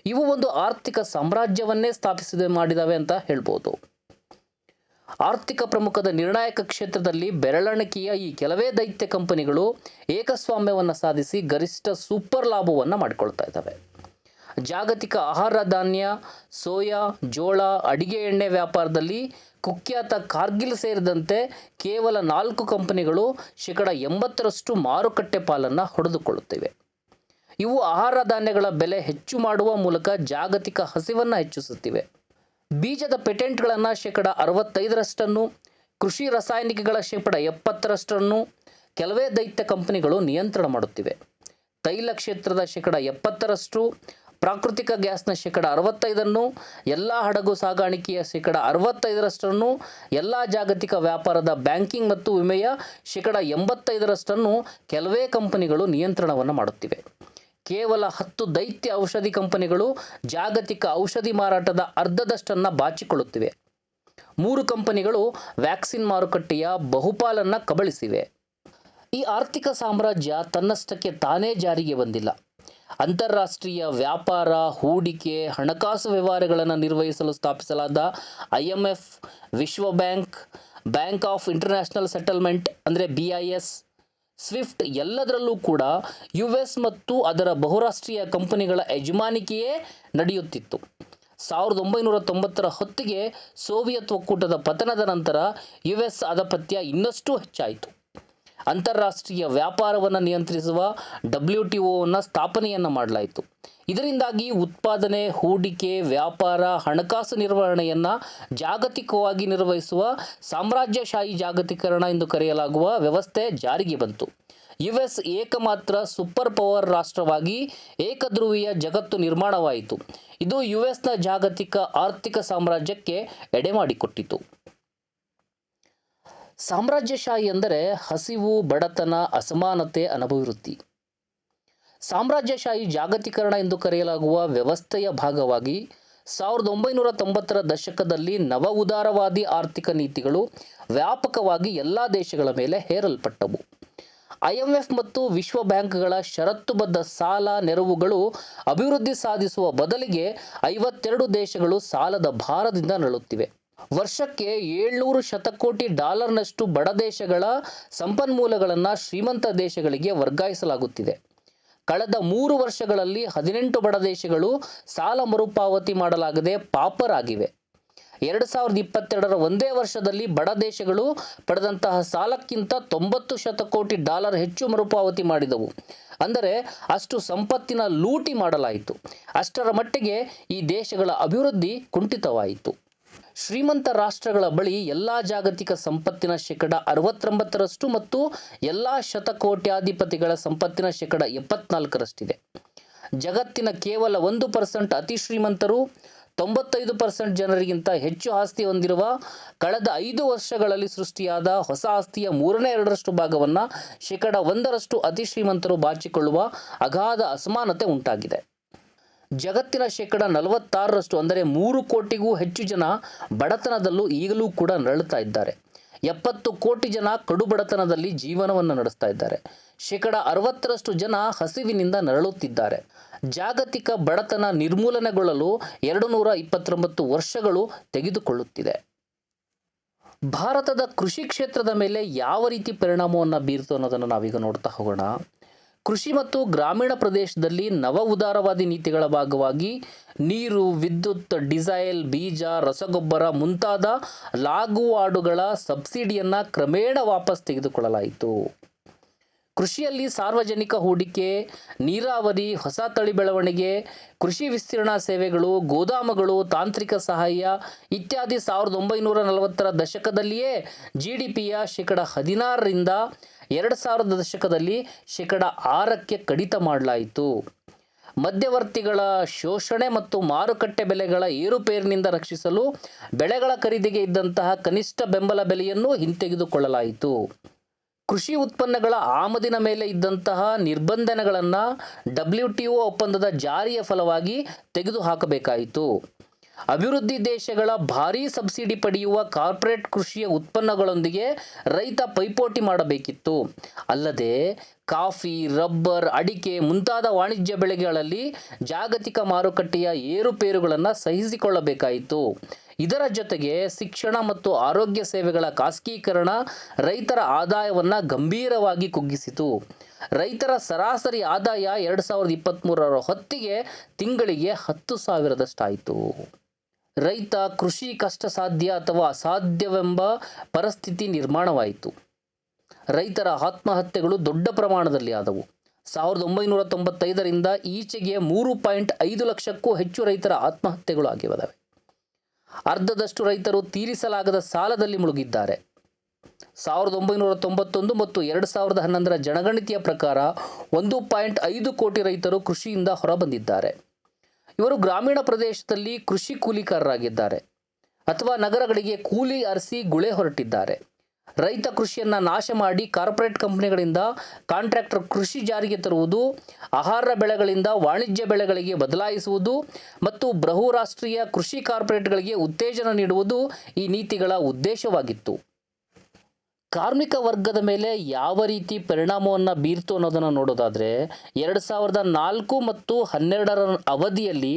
ಇವು ಒಂದು ಆರ್ಥಿಕ ಸಾಮ್ರಾಜ್ಯವನ್ನೇ ಮಾಡಿದಾವೆ ಅಂತ ಹೇಳ್ಬೋದು. ಆರ್ಥಿಕ ಪ್ರಮುಖದ ನಿರ್ಣಾಯಕ ಕ್ಷೇತ್ರದಲ್ಲಿ ಬೆರಳೆಣಿಕೆಯ ಈ ಕೆಲವೇ ದೈತ್ಯ ಕಂಪನಿಗಳು ಏಕಸ್ವಾಮ್ಯವನ್ನು ಸಾಧಿಸಿ ಗರಿಷ್ಠ ಸೂಪರ್ ಲಾಭವನ್ನು ಮಾಡಿಕೊಳ್ತಾ ಇದ್ದಾವೆ. ಜಾಗತಿಕ ಆಹಾರ ಧಾನ್ಯ, ಸೋಯಾ, ಜೋಳ, ಅಡಿಗೆ ಎಣ್ಣೆ ವ್ಯಾಪಾರದಲ್ಲಿ ಕುಖ್ಯಾತ ಕಾರ್ಗಿಲ್ ಸೇರಿದಂತೆ ಕೇವಲ 4 ಕಂಪನಿಗಳು -80% ಮಾರುಕಟ್ಟೆ ಪಾಲನ್ನು ಹೊಡೆದುಕೊಳ್ಳುತ್ತಿವೆ. ಇವು ಆಹಾರ ಧಾನ್ಯಗಳ ಬೆಲೆ ಹೆಚ್ಚು ಮಾಡುವ ಮೂಲಕ ಜಾಗತಿಕ ಹಸಿವನ್ನು ಹೆಚ್ಚಿಸುತ್ತಿವೆ. ಬೀಜದ ಪೇಟೆಂಟ್ಗಳನ್ನು -65%, ಕೃಷಿ ರಾಸಾಯನಿಕಗಳ -70%, ಕೆಲವೇ ದೈತ್ಯ ಕಂಪನಿಗಳು ನಿಯಂತ್ರಣ ಮಾಡುತ್ತಿವೆ. ತೈಲ ಕ್ಷೇತ್ರದ -70%, ಪ್ರಾಕೃತಿಕ ಗ್ಯಾಸ್ನ -65%, ಎಲ್ಲ ಹಡಗು ಸಾಗಾಣಿಕೆಯ -65%, ಎಲ್ಲ ಜಾಗತಿಕ ವ್ಯಾಪಾರದ ಬ್ಯಾಂಕಿಂಗ್ ಮತ್ತು ವಿಮೆಯ -85%, ಕೆಲವೇ ಕಂಪನಿಗಳು ನಿಯಂತ್ರಣವನ್ನು ಮಾಡುತ್ತಿವೆ. ಕೇವಲ 10 ದೈತ್ಯ ಔಷಧಿ ಕಂಪನಿಗಳು ಜಾಗತಿಕ ಔಷಧಿ ಮಾರಾಟದ ಅರ್ಧದಷ್ಟನ್ನು ಬಾಚಿಕೊಳ್ಳುತ್ತಿವೆ. 3 ಕಂಪನಿಗಳು ವ್ಯಾಕ್ಸಿನ್ ಮಾರುಕಟ್ಟೆಯ ಬಹುಪಾಲನ್ನು ಕಬಳಿಸಿವೆ. ಈ ಆರ್ಥಿಕ ಸಾಮ್ರಾಜ್ಯ ತನ್ನಷ್ಟಕ್ಕೆ ತಾನೇ ಜಾರಿಗೆ ಬಂದಿಲ್ಲ. ಅಂತಾರಾಷ್ಟ್ರೀಯ ವ್ಯಾಪಾರ, ಹೂಡಿಕೆ, ಹಣಕಾಸು ವ್ಯವಹಾರಗಳನ್ನು ನಿರ್ವಹಿಸಲು ಸ್ಥಾಪಿಸಲಾದ IMF, ವಿಶ್ವ bank, bank of international settlement ಅಂದರೆ BIS, ಸ್ವಿಫ್ಟ್ ಎಲ್ಲದರಲ್ಲೂ ಕೂಡ ಯುಎಸ್ ಮತ್ತು ಅದರ ಬಹುರಾಷ್ಟ್ರೀಯ ಕಂಪನಿಗಳ ಯಜಮಾನಿಕೆಯೇ ನಡೆಯುತ್ತಿತ್ತು. 1990ರ ಹೊತ್ತಿಗೆ ಸೋವಿಯತ್ ಒಕ್ಕೂಟದ ಪತನದ ನಂತರ ಯುಎಸ್ ಆಧಿಪತ್ಯ ಇನ್ನಷ್ಟು ಹೆಚ್ಚಾಯಿತು. ಅಂತಾರಾಷ್ಟ್ರೀಯ ವ್ಯಾಪಾರವನ್ನು ನಿಯಂತ್ರಿಸುವ WTOವನ್ನು ಸ್ಥಾಪನೆಯನ್ನು ಮಾಡಲಾಯಿತು. ಇದರಿಂದಾಗಿ ಉತ್ಪಾದನೆ, ಹೂಡಿಕೆ, ವ್ಯಾಪಾರ, ಹಣಕಾಸು ನಿರ್ವಹಣೆಯನ್ನು ಜಾಗತಿಕವಾಗಿ ನಿರ್ವಹಿಸುವ ಸಾಮ್ರಾಜ್ಯಶಾಹಿ ಜಾಗತೀಕರಣ ಎಂದು ಕರೆಯಲಾಗುವ ವ್ಯವಸ್ಥೆ ಜಾರಿಗೆ ಬಂತು. ಯುಎಸ್ ಏಕಮಾತ್ರ ಸೂಪರ್ ಪವರ್ ರಾಷ್ಟ್ರವಾಗಿ ಏಕಧ್ರುವೀಯ ಜಗತ್ತು ನಿರ್ಮಾಣವಾಯಿತು. ಇದು ಯುಎಸ್ನ ಜಾಗತಿಕ ಆರ್ಥಿಕ ಸಾಮ್ರಾಜ್ಯಕ್ಕೆ ಎಡೆಮಾಡಿಕೊಟ್ಟಿತು. ಸಾಮ್ರಾಜ್ಯಶಾಹಿ ಎಂದರೆ ಹಸಿವು, ಬಡತನ, ಅಸಮಾನತೆ, ಅನಭಿವೃದ್ಧಿ. ಸಾಮ್ರಾಜ್ಯಶಾಹಿ ಜಾಗತೀಕರಣ ಎಂದು ಕರೆಯಲಾಗುವ ವ್ಯವಸ್ಥೆಯ ಭಾಗವಾಗಿ 1990ರ ದಶಕದಲ್ಲಿ ನವ ಉದಾರವಾದಿ ಆರ್ಥಿಕ ನೀತಿಗಳು ವ್ಯಾಪಕವಾಗಿ ಎಲ್ಲ ದೇಶಗಳ ಮೇಲೆ ಹೇರಲ್ಪಟ್ಟವು. IMF ಮತ್ತು ವಿಶ್ವ ಬ್ಯಾಂಕ್ಗಳ ಷರತ್ತುಬದ್ಧ ಸಾಲ ನೆರವುಗಳು ಅಭಿವೃದ್ಧಿ ಸಾಧಿಸುವ ಬದಲಿಗೆ 52 ದೇಶಗಳು ಸಾಲದ ಭಾರದಿಂದ ನರಳುತ್ತಿವೆ. ವರ್ಷಕ್ಕೆ $700 ಶತಕೋಟಿ ಬಡ ದೇಶಗಳ ಸಂಪನ್ಮೂಲಗಳನ್ನು ಶ್ರೀಮಂತ ದೇಶಗಳಿಗೆ ವರ್ಗಾಯಿಸಲಾಗುತ್ತಿದೆ. ಕಳೆದ 3 ವರ್ಷಗಳಲ್ಲಿ 18 ಬಡ ದೇಶಗಳು ಸಾಲ ಮರುಪಾವತಿ ಮಾಡಲಾಗದೆ ಪಾಪರಾಗಿವೆ. 2022ರ ಒಂದೇ ವರ್ಷದಲ್ಲಿ ಬಡ ದೇಶಗಳು ಪಡೆದಂತಹ ಸಾಲಕ್ಕಿಂತ $90 ಶತಕೋಟಿ ಹೆಚ್ಚು ಮರುಪಾವತಿ ಮಾಡಿದವು. ಅಂದರೆ ಅಷ್ಟು ಸಂಪತ್ತಿನ ಲೂಟಿ ಮಾಡಲಾಯಿತು. ಅಷ್ಟರ ಮಟ್ಟಿಗೆ ಈ ದೇಶಗಳ ಅಭಿವೃದ್ಧಿ ಕುಂಠಿತವಾಯಿತು. ಶ್ರೀಮಂತ ರಾಷ್ಟ್ರಗಳ ಬಳಿ ಎಲ್ಲ ಜಾಗತಿಕ ಸಂಪತ್ತಿನ 69% ಮತ್ತು ಎಲ್ಲ ಶತಕೋಟ್ಯಾಧಿಪತಿಗಳ ಸಂಪತ್ತಿನ 74%. ಜಗತ್ತಿನ ಕೇವಲ 1% ಅತಿ ಶ್ರೀಮಂತರು 95% ಜನರಿಗಿಂತ ಹೆಚ್ಚು ಆಸ್ತಿ ಹೊಂದಿರುವ ಕಳೆದ 5 ವರ್ಷಗಳಲ್ಲಿ ಸೃಷ್ಟಿಯಾದ ಹೊಸ ಆಸ್ತಿಯ 2/3 ಭಾಗವನ್ನು 1% ಅತಿ ಶ್ರೀಮಂತರು ಬಾಚಿಕೊಳ್ಳುವ ಅಗಾಧ ಅಸಮಾನತೆ ಉಂಟಾಗಿದೆ. ಜಗತ್ತಿನ 46% ಅಂದರೆ 3 ಕೋಟಿಗೂ ಹೆಚ್ಚು ಜನ ಬಡತನದಲ್ಲೂ ಈಗಲೂ ಕೂಡ ನರಳುತ್ತಾ ಇದ್ದಾರೆ. 70 ಕೋಟಿ ಜನ ಕಡು ಬಡತನದಲ್ಲಿ ಜೀವನವನ್ನು ನಡೆಸ್ತಾ ಇದ್ದಾರೆ. 60% ಜನ ಹಸಿವಿನಿಂದ ನರಳುತ್ತಿದ್ದಾರೆ. ಜಾಗತಿಕ ಬಡತನ ನಿರ್ಮೂಲನೆಗೊಳ್ಳಲು 229 ವರ್ಷಗಳು ತೆಗೆದುಕೊಳ್ಳುತ್ತಿದೆ. ಭಾರತದ ಕೃಷಿ ಕ್ಷೇತ್ರದ ಮೇಲೆ ಯಾವ ರೀತಿ ಪರಿಣಾಮವನ್ನು ಬೀರಿತು ಅನ್ನೋದನ್ನು ನಾವೀಗ ನೋಡ್ತಾ ಹೋಗೋಣ. ಕೃಷಿ ಮತ್ತು ಗ್ರಾಮೀಣ ಪ್ರದೇಶದಲ್ಲಿ ನವ ಉದಾರವಾದಿ ನೀತಿಗಳ ಭಾಗವಾಗಿ ನೀರು, ವಿದ್ಯುತ್, ಡೀಸೆಲ್, ಬೀಜ, ರಸಗೊಬ್ಬರ ಮುಂತಾದ ಲಾಗುವಾಡುಗಳ ಸಬ್ಸಿಡಿಯನ್ನು ಕ್ರಮೇಣ ವಾಪಸ್ ತೆಗೆದುಕೊಳ್ಳಲಾಯಿತು. ಕೃಷಿಯಲ್ಲಿ ಸಾರ್ವಜನಿಕ ಹೂಡಿಕೆ, ನೀರಾವರಿ, ಹೊಸ ತಳಿ ಬೆಳವಣಿಗೆ, ಕೃಷಿ ವಿಸ್ತೀರ್ಣ ಸೇವೆಗಳು, ಗೋದಾಮುಗಳು, ತಾಂತ್ರಿಕ ಸಹಾಯ ಇತ್ಯಾದಿ 1940ರ ದಶಕದಲ್ಲಿಯೇ GDPಯ 16ರಿಂದ 2000ರ ದಶಕದಲ್ಲಿ 6ಕ್ಕೆ ಕಡಿತ ಮಾಡಲಾಯಿತು. ಮಧ್ಯವರ್ತಿಗಳ ಶೋಷಣೆ ಮತ್ತು ಮಾರುಕಟ್ಟೆ ಬೆಲೆಗಳ ಏರುಪೇರಿನಿಂದ ರಕ್ಷಿಸಲು ಬೆಳೆಗಳ ಖರೀದಿಗೆ ಇದ್ದಂತಹ ಕನಿಷ್ಠ ಬೆಂಬಲ ಬೆಲೆಯನ್ನು ಹಿಂತೆಗೆದುಕೊಳ್ಳಲಾಯಿತು. ಕೃಷಿ ಉತ್ಪನ್ನಗಳ ಆಮದಿನ ಮೇಲೆ ಇದ್ದಂತಹ ನಿರ್ಬಂಧನೆಗಳನ್ನು WTO ಒಪ್ಪಂದದ ಜಾರಿಯ ಫಲವಾಗಿ ತೆಗೆದುಹಾಕಬೇಕಾಯಿತು. ಅಭಿವೃದ್ಧಿ ದೇಶಗಳ ಭಾರೀ ಸಬ್ಸಿಡಿ ಪಡೆಯುವ ಕಾರ್ಪೊರೇಟ್ ಕೃಷಿಯ ಉತ್ಪನ್ನಗಳೊಂದಿಗೆ ರೈತ ಪೈಪೋಟಿ ಮಾಡಬೇಕಿತ್ತು. ಅಲ್ಲದೆ ಕಾಫಿ, ರಬ್ಬರ್, ಅಡಿಕೆ ಮುಂತಾದ ವಾಣಿಜ್ಯ ಬೆಳೆಗಳಲ್ಲಿ ಜಾಗತಿಕ ಮಾರುಕಟ್ಟೆಯ ಏರುಪೇರುಗಳನ್ನು ಸಹಿಸಿಕೊಳ್ಳಬೇಕಾಯಿತು. ಇದರ ಜೊತೆಗೆ ಶಿಕ್ಷಣ ಮತ್ತು ಆರೋಗ್ಯ ಸೇವೆಗಳ ಖಾಸಗೀಕರಣ ರೈತರ ಆದಾಯವನ್ನು ಗಂಭೀರವಾಗಿ ಕುಗ್ಗಿಸಿತು. ರೈತರ ಸರಾಸರಿ ಆದಾಯ 2023ರ ಹೊತ್ತಿಗೆ ತಿಂಗಳಿಗೆ 10,000ದಷ್ಟಾಯಿತು. ರೈತ ಕೃಷಿ ಕಷ್ಟ ಸಾಧ್ಯ ಅಥವಾ ಅಸಾಧ್ಯವೆಂಬ ಪರಿಸ್ಥಿತಿ ನಿರ್ಮಾಣವಾಯಿತು. ರೈತರ ಆತ್ಮಹತ್ಯೆಗಳು ದೊಡ್ಡ ಪ್ರಮಾಣದಲ್ಲಿ ಆದವು. 1995ರಿಂದ ಈಚೆಗೆ 3.5 ಲಕ್ಷಕ್ಕೂ ಹೆಚ್ಚು ರೈತರ ಆತ್ಮಹತ್ಯೆಗಳು ಆಗಿವೆ. ಅರ್ಧದಷ್ಟು ರೈತರು ತೀರಿಸಲಾಗದ ಸಾಲದಲ್ಲಿ ಮುಳುಗಿದ್ದಾರೆ. 1991 ಮತ್ತು 2011ರ ಜನಗಣತಿಯ ಪ್ರಕಾರ 1.5 ಕೋಟಿ ರೈತರು ಕೃಷಿಯಿಂದ ಹೊರಬಂದಿದ್ದಾರೆ. ಇವರು ಗ್ರಾಮೀಣ ಪ್ರದೇಶದಲ್ಲಿ ಕೃಷಿ ಕೂಲಿಕಾರರಾಗಿದ್ದಾರೆ ಅಥವಾ ನಗರಗಳಿಗೆ ಕೂಲಿ ಅರಸಿ ಗುಳೆ ಹೊರಟಿದ್ದಾರೆ. ರೈತ ಕೃಷಿಯನ್ನು ನಾಶ ಮಾಡಿ ಕಾರ್ಪೊರೇಟ್ ಕಂಪನಿಗಳಿಂದ ಕಾಂಟ್ರಾಕ್ಟರ್ ಕೃಷಿ ಜಾರಿಗೆ ತರುವುದು, ಆಹಾರ ಬೆಳೆಗಳಿಂದ ವಾಣಿಜ್ಯ ಬೆಳೆಗಳಿಗೆ ಬದಲಾಯಿಸುವುದು ಮತ್ತು ಬಹುರಾಷ್ಟ್ರೀಯ ಕೃಷಿ ಕಾರ್ಪೊರೇಟ್ಗಳಿಗೆ ಉತ್ತೇಜನ ನೀಡುವುದು ಈ ನೀತಿಗಳ ಉದ್ದೇಶವಾಗಿತ್ತು. ಕಾರ್ಮಿಕ ವರ್ಗದ ಮೇಲೆ ಯಾವ ರೀತಿ ಪರಿಣಾಮವನ್ನು ಬೀರ್ತು ಅನ್ನೋದನ್ನು ನೋಡೋದಾದರೆ 2004 ಮತ್ತು 2012ರ ಅವಧಿಯಲ್ಲಿ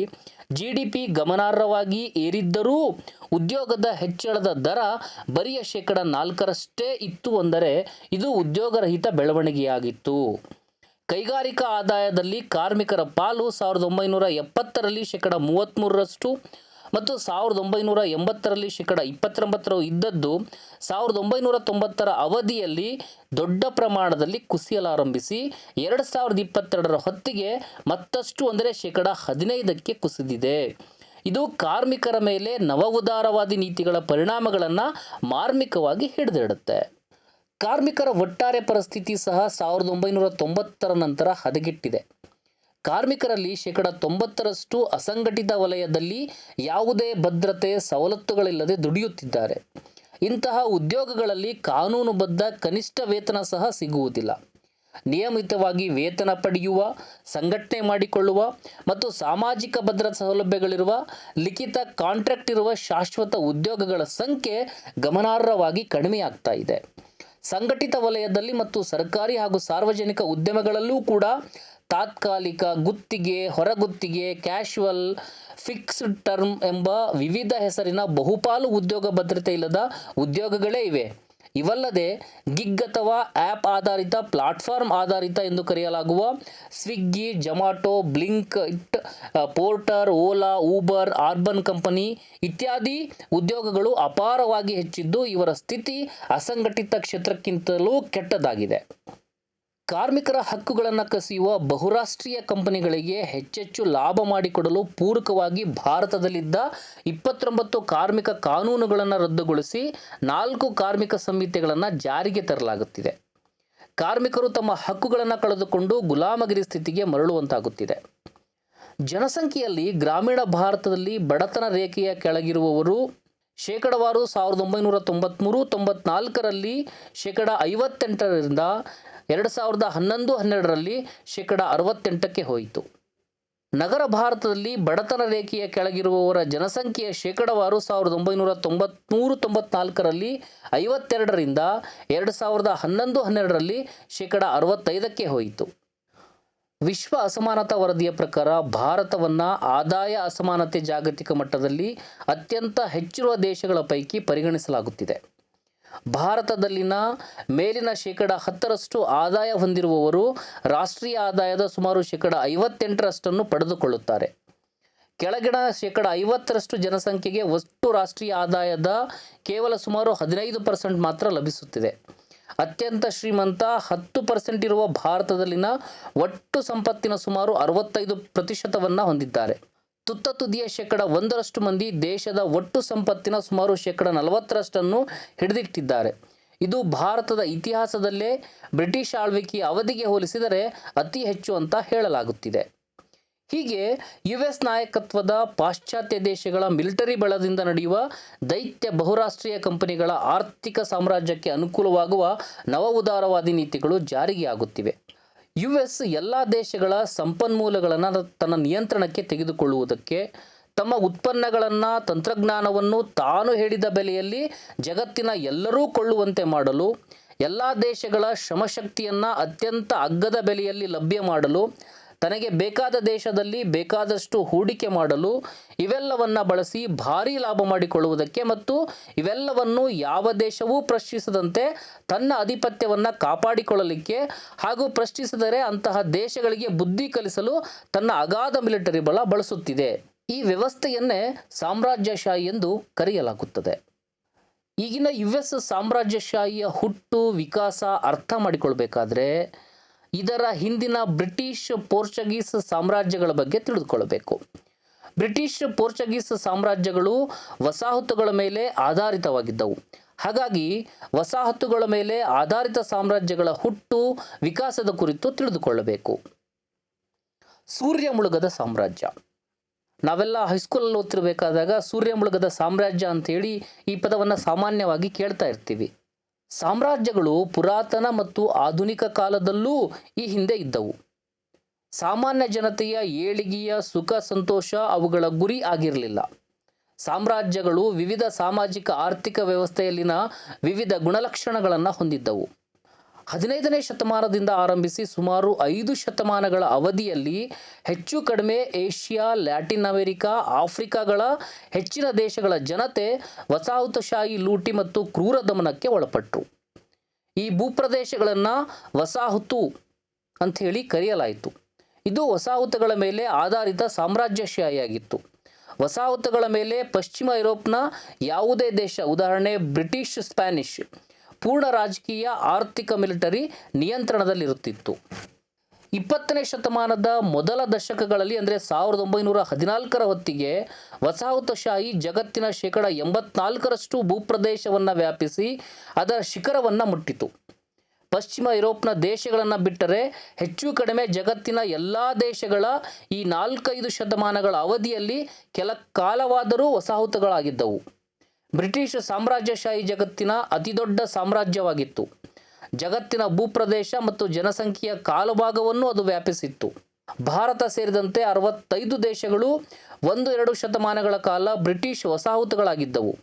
GDP ಗಮನಾರ್ಹವಾಗಿ ಏರಿದ್ದರೂ ಉದ್ಯೋಗದ ಹೆಚ್ಚಳದ ದರ ಬರಿಯ 4%ರಷ್ಟೇ ಇತ್ತು. ಅಂದರೆ ಇದು ಉದ್ಯೋಗರಹಿತ ಬೆಳವಣಿಗೆಯಾಗಿತ್ತು. ಕೈಗಾರಿಕಾ ಆದಾಯದಲ್ಲಿ ಕಾರ್ಮಿಕರ ಪಾಲು 1970ರಲ್ಲಿ 33%ರಷ್ಟು ಮತ್ತು 1980ರಲ್ಲಿ 29% ಇದ್ದದ್ದು 1990ರ ಅವಧಿಯಲ್ಲಿ ದೊಡ್ಡ ಪ್ರಮಾಣದಲ್ಲಿ ಕುಸಿಯಲಾರಂಭಿಸಿ 2022ರ ಹೊತ್ತಿಗೆ ಮತ್ತಷ್ಟು ಅಂದರೆ 15%ಕ್ಕೆ ಕುಸಿದಿದೆ. ಇದು ಕಾರ್ಮಿಕರ ಮೇಲೆ ನವ ಉದಾರವಾದಿ ನೀತಿಗಳ ಪರಿಣಾಮಗಳನ್ನು ಮಾರ್ಮಿಕವಾಗಿ ಹಿಡಿದಿಡುತ್ತೆ. ಕಾರ್ಮಿಕರ ಒಟ್ಟಾರೆ ಪರಿಸ್ಥಿತಿ ಸಹ 1990ರ ನಂತರ ಹದಗೆಟ್ಟಿದೆ. ಕಾರ್ಮಿಕರಲ್ಲಿ 90% ಅಸಂಘಟಿತ ವಲಯದಲ್ಲಿ ಯಾವುದೇ ಭದ್ರತೆ, ಸವಲತ್ತುಗಳಿಲ್ಲದೆ ದುಡಿಯುತ್ತಿದ್ದಾರೆ. ಇಂತಹ ಉದ್ಯೋಗಗಳಲ್ಲಿ ಕಾನೂನುಬದ್ಧ ಕನಿಷ್ಠ ವೇತನ ಸಹ ಸಿಗುವುದಿಲ್ಲ. ನಿಯಮಿತವಾಗಿ ವೇತನ ಪಡೆಯುವ, ಸಂಘಟನೆ ಮಾಡಿಕೊಳ್ಳುವ ಮತ್ತು ಸಾಮಾಜಿಕ ಭದ್ರತಾ ಸೌಲಭ್ಯಗಳಿರುವ, ಲಿಖಿತ ಕಾಂಟ್ರಾಕ್ಟ್ ಇರುವ ಶಾಶ್ವತ ಉದ್ಯೋಗಗಳ ಸಂಖ್ಯೆ ಗಮನಾರ್ಹವಾಗಿ ಕಡಿಮೆಯಾಗ್ತಾ ಇದೆ. ಸಂಘಟಿತ ವಲಯದಲ್ಲಿ ಮತ್ತು ಸರ್ಕಾರಿ ಹಾಗೂ ಸಾರ್ವಜನಿಕ ಉದ್ಯಮಗಳಲ್ಲೂ ಕೂಡ ತಾತ್ಕಾಲಿಕ, ಗುತ್ತಿಗೆ, ಹೊರಗುತ್ತಿಗೆ, ಕ್ಯಾಶುವಲ್, ಫಿಕ್ಸ್ಡ್ ಟರ್ಮ್ ಎಂಬ ವಿವಿಧ ಹೆಸರಿನ ಬಹುಪಾಲು ಉದ್ಯೋಗ ಭದ್ರತೆ ಇಲ್ಲದ ಉದ್ಯೋಗಗಳೇ ಇವೆ. ಇವಲ್ಲದೆ ಗಿಗ್ ಅಥವಾ ಆ್ಯಪ್ ಆಧಾರಿತ, ಪ್ಲಾಟ್ಫಾರ್ಮ್ ಆಧಾರಿತ ಎಂದು ಕರೆಯಲಾಗುವ Swiggy, Zomato, Blinkit, Porter, Ola, Uber, urban company ಇತ್ಯಾದಿ ಉದ್ಯೋಗಗಳು ಅಪಾರವಾಗಿ ಹೆಚ್ಚಿದ್ದು ಇವರ ಸ್ಥಿತಿ ಅಸಂಘಟಿತ ಕ್ಷೇತ್ರಕ್ಕಿಂತಲೂ ಕೆಟ್ಟದಾಗಿದೆ. ಕಾರ್ಮಿಕರ ಹಕ್ಕುಗಳನ್ನು ಕಸಿಯುವ ಬಹುರಾಷ್ಟ್ರೀಯ ಕಂಪನಿಗಳಿಗೆ ಹೆಚ್ಚೆಚ್ಚು ಲಾಭ ಮಾಡಿಕೊಡಲು ಪೂರಕವಾಗಿ ಭಾರತದಲ್ಲಿದ್ದ 29 ಕಾರ್ಮಿಕ ಕಾನೂನುಗಳನ್ನು ರದ್ದುಗೊಳಿಸಿ 4 ಕಾರ್ಮಿಕ ಸಂಹಿತೆಗಳನ್ನು ಜಾರಿಗೆ ತರಲಾಗುತ್ತಿದೆ. ಕಾರ್ಮಿಕರು ತಮ್ಮ ಹಕ್ಕುಗಳನ್ನು ಕಳೆದುಕೊಂಡು ಗುಲಾಮಗಿರಿ ಸ್ಥಿತಿಗೆ ಮರಳುವಂತಾಗುತ್ತಿದೆ. ಜನಸಂಖ್ಯೆಯಲ್ಲಿ ಗ್ರಾಮೀಣ ಭಾರತದಲ್ಲಿ ಬಡತನ ರೇಖೆಯ ಕೆಳಗಿರುವವರು ಶೇಕಡವಾರು 1993-94ರಲ್ಲಿ 58%ರಿಂದ 2011-12ರಲ್ಲಿ 68%ಕ್ಕೆ ಹೋಯಿತು. ನಗರ ಭಾರತದಲ್ಲಿ ಬಡತನ ರೇಖೆಯ ಕೆಳಗಿರುವವರ ಜನಸಂಖ್ಯೆಯ ಶೇಕಡವಾರು 1993-94ರಲ್ಲಿ 52ರಿಂದ 2011-12ರಲ್ಲಿ 65%ಕ್ಕೆ ಹೋಯಿತು. ವಿಶ್ವ ಅಸಮಾನತಾ ವರದಿಯ ಪ್ರಕಾರ ಭಾರತವನ್ನು ಆದಾಯ ಅಸಮಾನತೆ ಜಾಗತಿಕ ಮಟ್ಟದಲ್ಲಿ ಅತ್ಯಂತ ಹೆಚ್ಚಿರುವ ದೇಶಗಳ ಪೈಕಿ ಪರಿಗಣಿಸಲಾಗುತ್ತಿದೆ. ಭಾರತದಲ್ಲಿನ ಮೇಲಿನ 10% ಆದಾಯ ಹೊಂದಿರುವವರು ರಾಷ್ಟ್ರೀಯ ಆದಾಯದ ಸುಮಾರು 58% ಪಡೆದುಕೊಳ್ಳುತ್ತಾರೆ. ಕೆಳಗಿನ 50% ಜನಸಂಖ್ಯೆಗೆ ಒಟ್ಟು ರಾಷ್ಟ್ರೀಯ ಆದಾಯದ ಕೇವಲ ಸುಮಾರು 15% ಮಾತ್ರ ಲಭಿಸುತ್ತಿದೆ. ಅತ್ಯಂತ ಶ್ರೀಮಂತ 10% ಇರುವ ಭಾರತದಲ್ಲಿನ ಒಟ್ಟು ಸಂಪತ್ತಿನ ಸುಮಾರು 65% ಹೊಂದಿದ್ದಾರೆ. ತುತ್ತ ತುದಿಯ 1% ಮಂದಿ ದೇಶದ ಒಟ್ಟು ಸಂಪತ್ತಿನ ಸುಮಾರು 40% ಹಿಡಿದಿಟ್ಟಿದ್ದಾರೆ. ಇದು ಭಾರತದ ಇತಿಹಾಸದಲ್ಲೇ ಬ್ರಿಟಿಷ್ ಆಳ್ವಿಕೆಯ ಅವಧಿಗೆ ಹೋಲಿಸಿದರೆ ಅತಿ ಹೆಚ್ಚು ಅಂತ ಹೇಳಲಾಗುತ್ತಿದೆ. ಹೀಗೆ US ನಾಯಕತ್ವದ ಪಾಶ್ಚಾತ್ಯ ದೇಶಗಳ ಮಿಲಿಟರಿ ಬಲದಿಂದ ನಡೆಯುವ ದೈತ್ಯ ಬಹುರಾಷ್ಟ್ರೀಯ ಕಂಪನಿಗಳ ಆರ್ಥಿಕ ಸಾಮ್ರಾಜ್ಯಕ್ಕೆ ಅನುಕೂಲವಾಗುವ ನವ ಉದಾರವಾದಿ ನೀತಿಗಳು ಜಾರಿಗೆ ಆಗುತ್ತಿವೆ. US ಎಲ್ಲ ದೇಶಗಳ ಸಂಪನ್ಮೂಲಗಳನ್ನು ತನ್ನ ನಿಯಂತ್ರಣಕ್ಕೆ ತೆಗೆದುಕೊಳ್ಳುವುದಕ್ಕೆ, ತಮ್ಮ ಉತ್ಪನ್ನಗಳನ್ನು, ತಂತ್ರಜ್ಞಾನವನ್ನು ತಾನು ಹೇಳಿದ ಬೆಲೆಯಲ್ಲಿ ಜಗತ್ತಿನ ಎಲ್ಲರೂ ಕೊಳ್ಳುವಂತೆ ಮಾಡಲು, ಎಲ್ಲ ದೇಶಗಳ ಶ್ರಮಶಕ್ತಿಯನ್ನು ಅತ್ಯಂತ ಅಗ್ಗದ ಬೆಲೆಯಲ್ಲಿ ಲಭ್ಯ ಮಾಡಲು, ತನಗೆ ಬೇಕಾದ ದೇಶದಲ್ಲಿ ಬೇಕಾದಷ್ಟು ಹೂಡಿಕೆ ಮಾಡಲು, ಇವೆಲ್ಲವನ್ನು ಬಳಸಿ ಭಾರೀ ಲಾಭ ಮಾಡಿಕೊಳ್ಳುವುದಕ್ಕೆ ಮತ್ತು ಇವೆಲ್ಲವನ್ನು ಯಾವ ದೇಶವೂ ಪ್ರಶ್ನಿಸದಂತೆ ತನ್ನ ಆಧಿಪತ್ಯವನ್ನು ಕಾಪಾಡಿಕೊಳ್ಳಲಿಕ್ಕೆ ಹಾಗೂ ಪ್ರಶ್ನಿಸಿದರೆ ಅಂತಹ ದೇಶಗಳಿಗೆ ಬುದ್ಧಿ ಕಲಿಸಲು ತನ್ನ ಅಗಾಧ ಮಿಲಿಟರಿ ಬಲ ಬಳಸುತ್ತಿದೆ. ಈ ವ್ಯವಸ್ಥೆಯನ್ನೇ ಸಾಮ್ರಾಜ್ಯಶಾಹಿ ಎಂದು ಕರೆಯಲಾಗುತ್ತದೆ. ಈಗಿನ US ಸಾಮ್ರಾಜ್ಯಶಾಹಿಯ ಹುಟ್ಟು, ವಿಕಾಸ ಅರ್ಥ ಮಾಡಿಕೊಳ್ಬೇಕಾದ್ರೆ ಇದರ ಹಿಂದಿನ ಬ್ರಿಟಿಷ್, ಪೋರ್ಚುಗೀಸ್ ಸಾಮ್ರಾಜ್ಯಗಳ ಬಗ್ಗೆ ತಿಳಿದುಕೊಳ್ಳಬೇಕು. ಬ್ರಿಟಿಷ್, ಪೋರ್ಚುಗೀಸ್ ಸಾಮ್ರಾಜ್ಯಗಳು ವಸಾಹತುಗಳ ಮೇಲೆ ಆಧಾರಿತವಾಗಿದ್ದವು. ಹಾಗಾಗಿ ವಸಾಹತುಗಳ ಮೇಲೆ ಆಧಾರಿತ ಸಾಮ್ರಾಜ್ಯಗಳ ಹುಟ್ಟು, ವಿಕಾಸದ ಕುರಿತು ತಿಳಿದುಕೊಳ್ಳಬೇಕು. ಸೂರ್ಯ ಮುಳುಗದ ಸಾಮ್ರಾಜ್ಯ. ನಾವೆಲ್ಲ ಹೈಸ್ಕೂಲಲ್ಲಿ ಓದ್ತಿರ್ಬೇಕಾದಾಗ ಸೂರ್ಯ ಮುಳುಗದ ಸಾಮ್ರಾಜ್ಯ ಅಂತೇಳಿ ಈ ಪದವನ್ನು ಸಾಮಾನ್ಯವಾಗಿ ಕೇಳ್ತಾ ಇರ್ತೀವಿ. ಸಾಮ್ರಾಜ್ಯಗಳು ಪುರಾತನ ಮತ್ತು ಆಧುನಿಕ ಕಾಲದಲ್ಲೂ ಈ ಹಿಂದೆ ಇದ್ದವು. ಸಾಮಾನ್ಯ ಜನತೆಯ ಏಳಿಗೆಯ ಸುಖ ಸಂತೋಷ ಅವುಗಳ ಗುರಿ ಆಗಿರಲಿಲ್ಲ. ಸಾಮ್ರಾಜ್ಯಗಳು ವಿವಿಧ ಸಾಮಾಜಿಕ ಆರ್ಥಿಕ ವ್ಯವಸ್ಥೆಯಲ್ಲಿನ ವಿವಿಧ ಗುಣಲಕ್ಷಣಗಳನ್ನು ಹೊಂದಿದ್ದವು. 15ನೇ ಶತಮಾನದಿಂದ ಆರಂಭಿಸಿ ಸುಮಾರು 5 ಶತಮಾನಗಳ ಅವಧಿಯಲ್ಲಿ ಹೆಚ್ಚು ಕಡಿಮೆ ಏಷ್ಯಾ, ಲ್ಯಾಟಿನ್ ಅಮೆರಿಕ, ಆಫ್ರಿಕಾಗಳ ಹೆಚ್ಚಿನ ದೇಶಗಳ ಜನತೆ ವಸಾಹತುಶಾಹಿ ಲೂಟಿ ಮತ್ತು ಕ್ರೂರ ದಮನಕ್ಕೆ ಒಳಪಟ್ಟರು. ಈ ಭೂಪ್ರದೇಶಗಳನ್ನು ವಸಾಹತು ಅಂಥೇಳಿ ಕರೆಯಲಾಯಿತು. ಇದು ವಸಾಹತುಗಳ ಮೇಲೆ ಆಧಾರಿತ ಸಾಮ್ರಾಜ್ಯಶಾಹಿಯಾಗಿತ್ತು. ವಸಾಹತುಗಳ ಮೇಲೆ ಪಶ್ಚಿಮ ಯುರೋಪ್ನ ಯಾವುದೇ ದೇಶ, ಉದಾಹರಣೆ ಬ್ರಿಟಿಷ್, ಸ್ಪ್ಯಾನಿಷ್, ಪೂರ್ಣ ರಾಜಕೀಯ, ಆರ್ಥಿಕ, ಮಿಲಿಟರಿ ನಿಯಂತ್ರಣದಲ್ಲಿರುತ್ತಿತ್ತು. 20ನೇ ಶತಮಾನದ ಮೊದಲ ದಶಕಗಳಲ್ಲಿ ಅಂದರೆ 1914ರ ಹೊತ್ತಿಗೆ ವಸಾಹತುಶಾಹಿ ಜಗತ್ತಿನ 84% ಭೂಪ್ರದೇಶವನ್ನು ವ್ಯಾಪಿಸಿ ಅದರ ಶಿಖರವನ್ನು ಮುಟ್ಟಿತು. ಪಶ್ಚಿಮ ಯುರೋಪ್ನ ದೇಶಗಳನ್ನು ಬಿಟ್ಟರೆ ಹೆಚ್ಚು ಕಡಿಮೆ ಜಗತ್ತಿನ ಎಲ್ಲ ದೇಶಗಳ ಈ 4-5 ಶತಮಾನಗಳ ಅವಧಿಯಲ್ಲಿ ಕೆಲ ಕಾಲವಾದರೂ ವಸಾಹತುಗಳಾಗಿದ್ದವು. ಬ್ರಿಟಿಷ್ ಸಾಮ್ರಾಜ್ಯಶಾಹಿ ಜಗತ್ತಿನ ಅತಿದೊಡ್ಡ ಸಾಮ್ರಾಜ್ಯವಾಗಿತ್ತು. ಜಗತ್ತಿನ ಭೂಪ್ರದೇಶ ಮತ್ತು ಜನಸಂಖ್ಯೆಯ ಕಾಲುಭಾಗವನ್ನು ಅದು ವ್ಯಾಪಿಸಿತ್ತು. ಭಾರತ ಸೇರಿದಂತೆ 65 ದೇಶಗಳು 1-2 ಶತಮಾನಗಳ ಕಾಲ ಬ್ರಿಟಿಷ್ ವಸಾಹತುಗಳಾಗಿದ್ದವು.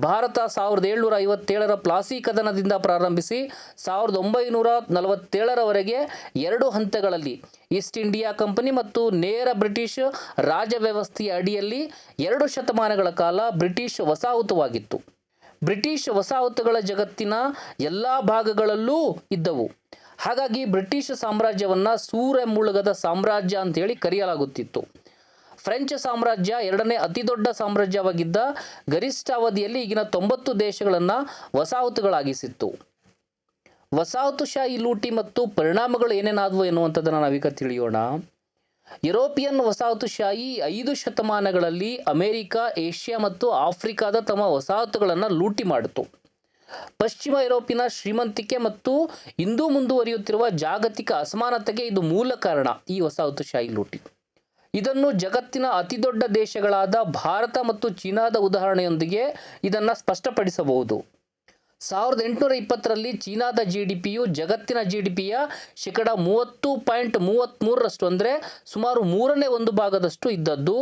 ಭಾರತ 1757ರ ಪ್ಲಾಸಿ ಕದನದಿಂದ ಪ್ರಾರಂಭಿಸಿ 1947ರವರೆಗೆ 2 ಹಂತಗಳಲ್ಲಿ ಈಸ್ಟ್ ಇಂಡಿಯಾ ಕಂಪನಿ ಮತ್ತು ನೇರ ಬ್ರಿಟಿಷ್ ರಾಜ ವ್ಯವಸ್ಥೆಯ ಅಡಿಯಲ್ಲಿ 2 ಶತಮಾನಗಳ ಕಾಲ ಬ್ರಿಟಿಷ್ ವಸಾಹತುವಾಗಿತ್ತು. ಬ್ರಿಟಿಷ್ ವಸಾಹತುಗಳ ಜಗತ್ತಿನ ಎಲ್ಲ ಭಾಗಗಳಲ್ಲೂ ಇದ್ದವು. ಹಾಗಾಗಿ ಬ್ರಿಟಿಷ್ ಸಾಮ್ರಾಜ್ಯವನ್ನು ಸೂರ್ಯ ಮುಳುಗದ ಸಾಮ್ರಾಜ್ಯ ಅಂತೇಳಿ ಕರೆಯಲಾಗುತ್ತಿತ್ತು. ಫ್ರೆಂಚ್ ಸಾಮ್ರಾಜ್ಯ 2ನೇ ಅತಿದೊಡ್ಡ ಸಾಮ್ರಾಜ್ಯವಾಗಿದ್ದ ಗರಿಷ್ಠ ಅವಧಿಯಲ್ಲಿ ಈಗಿನ 90 ದೇಶಗಳನ್ನು ವಸಾಹತುಗಳಾಗಿಸಿತ್ತು. ವಸಾಹತುಶಾಹಿ ಲೂಟಿ ಮತ್ತು ಪರಿಣಾಮಗಳು ಏನೇನಾದವು ಎನ್ನುವಂಥದ್ದನ್ನು ನಾವೀಗ ತಿಳಿಯೋಣ. ಯುರೋಪಿಯನ್ ವಸಾಹತುಶಾಹಿ 5 ಶತಮಾನಗಳಲ್ಲಿ ಅಮೆರಿಕ, ಏಷ್ಯಾ ಮತ್ತು ಆಫ್ರಿಕಾದ ತಮ್ಮ ವಸಾಹತುಗಳನ್ನು ಲೂಟಿ ಮಾಡಿತು. ಪಶ್ಚಿಮ ಯುರೋಪಿನ ಶ್ರೀಮಂತಿಕೆ ಮತ್ತು ಇಂದು ಮುಂದುವರಿಯುತ್ತಿರುವ ಜಾಗತಿಕ ಅಸಮಾನತೆಗೆ ಇದು ಮೂಲ ಕಾರಣ. ಈ ವಸಾಹತುಶಾಹಿ ಲೂಟಿ ಇದನ್ನು ಜಗತ್ತಿನ ಅತಿದೊಡ್ಡ ದೇಶಗಳಾದ ಭಾರತ ಮತ್ತು ಚೀನಾದ ಉದಾಹರಣೆಯೊಂದಿಗೆ ಇದನ್ನು ಸ್ಪಷ್ಟಪಡಿಸಬಹುದು. 1820ರಲ್ಲಿ ಚೀನಾದ GDPಯು ಜಗತ್ತಿನ GDPಯ 30.33% ಅಂದರೆ ಸುಮಾರು 1/3 ಭಾಗದಷ್ಟು ಇದ್ದದ್ದು.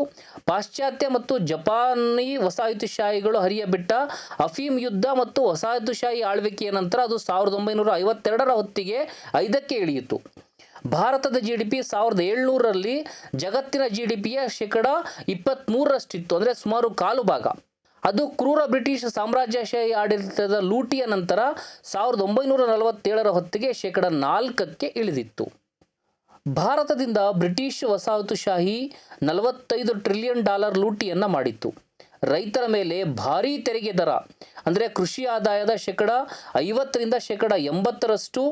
ಪಾಶ್ಚಾತ್ಯ ಮತ್ತು ಜಪಾನಿ ವಸಾಹತುಶಾಹಿಗಳು ಹರಿಯಬಿಟ್ಟ ಅಫೀಮ್ ಯುದ್ಧ ಮತ್ತು ವಸಾಹತುಶಾಹಿ ಆಳ್ವಿಕೆಯ ನಂತರ ಅದು 1952ರ ಹೊತ್ತಿಗೆ 5ಕ್ಕೆ ಇಳಿಯಿತು. ಭಾರತದ GDP 1700ರಲ್ಲಿ ಜಗತ್ತಿನ GDPಯ 23%ಇತ್ತು, ಅಂದರೆ ಸುಮಾರು ಕಾಲು ಭಾಗ. ಅದು ಕ್ರೂರ ಬ್ರಿಟಿಷ್ ಸಾಮ್ರಾಜ್ಯಶಾಹಿ ಆಡಳಿತದ ಲೂಟಿಯ ನಂತರ 1947ರ ಹೊತ್ತಿಗೆ 4%ಕ್ಕೆ ಇಳಿದಿತ್ತು. ಭಾರತದಿಂದ ಬ್ರಿಟಿಷ್ ವಸಾಹತುಶಾಹಿ $45 ಟ್ರಿಲಿಯನ್ ಲೂಟಿಯನ್ನು ಮಾಡಿತ್ತು. ರೈತರ ಮೇಲೆ ಭಾರೀ ತೆರಿಗೆ ದರ ಅಂದರೆ ಕೃಷಿ ಆದಾಯದ 50ರಿಂದ 80%ರಷ್ಟು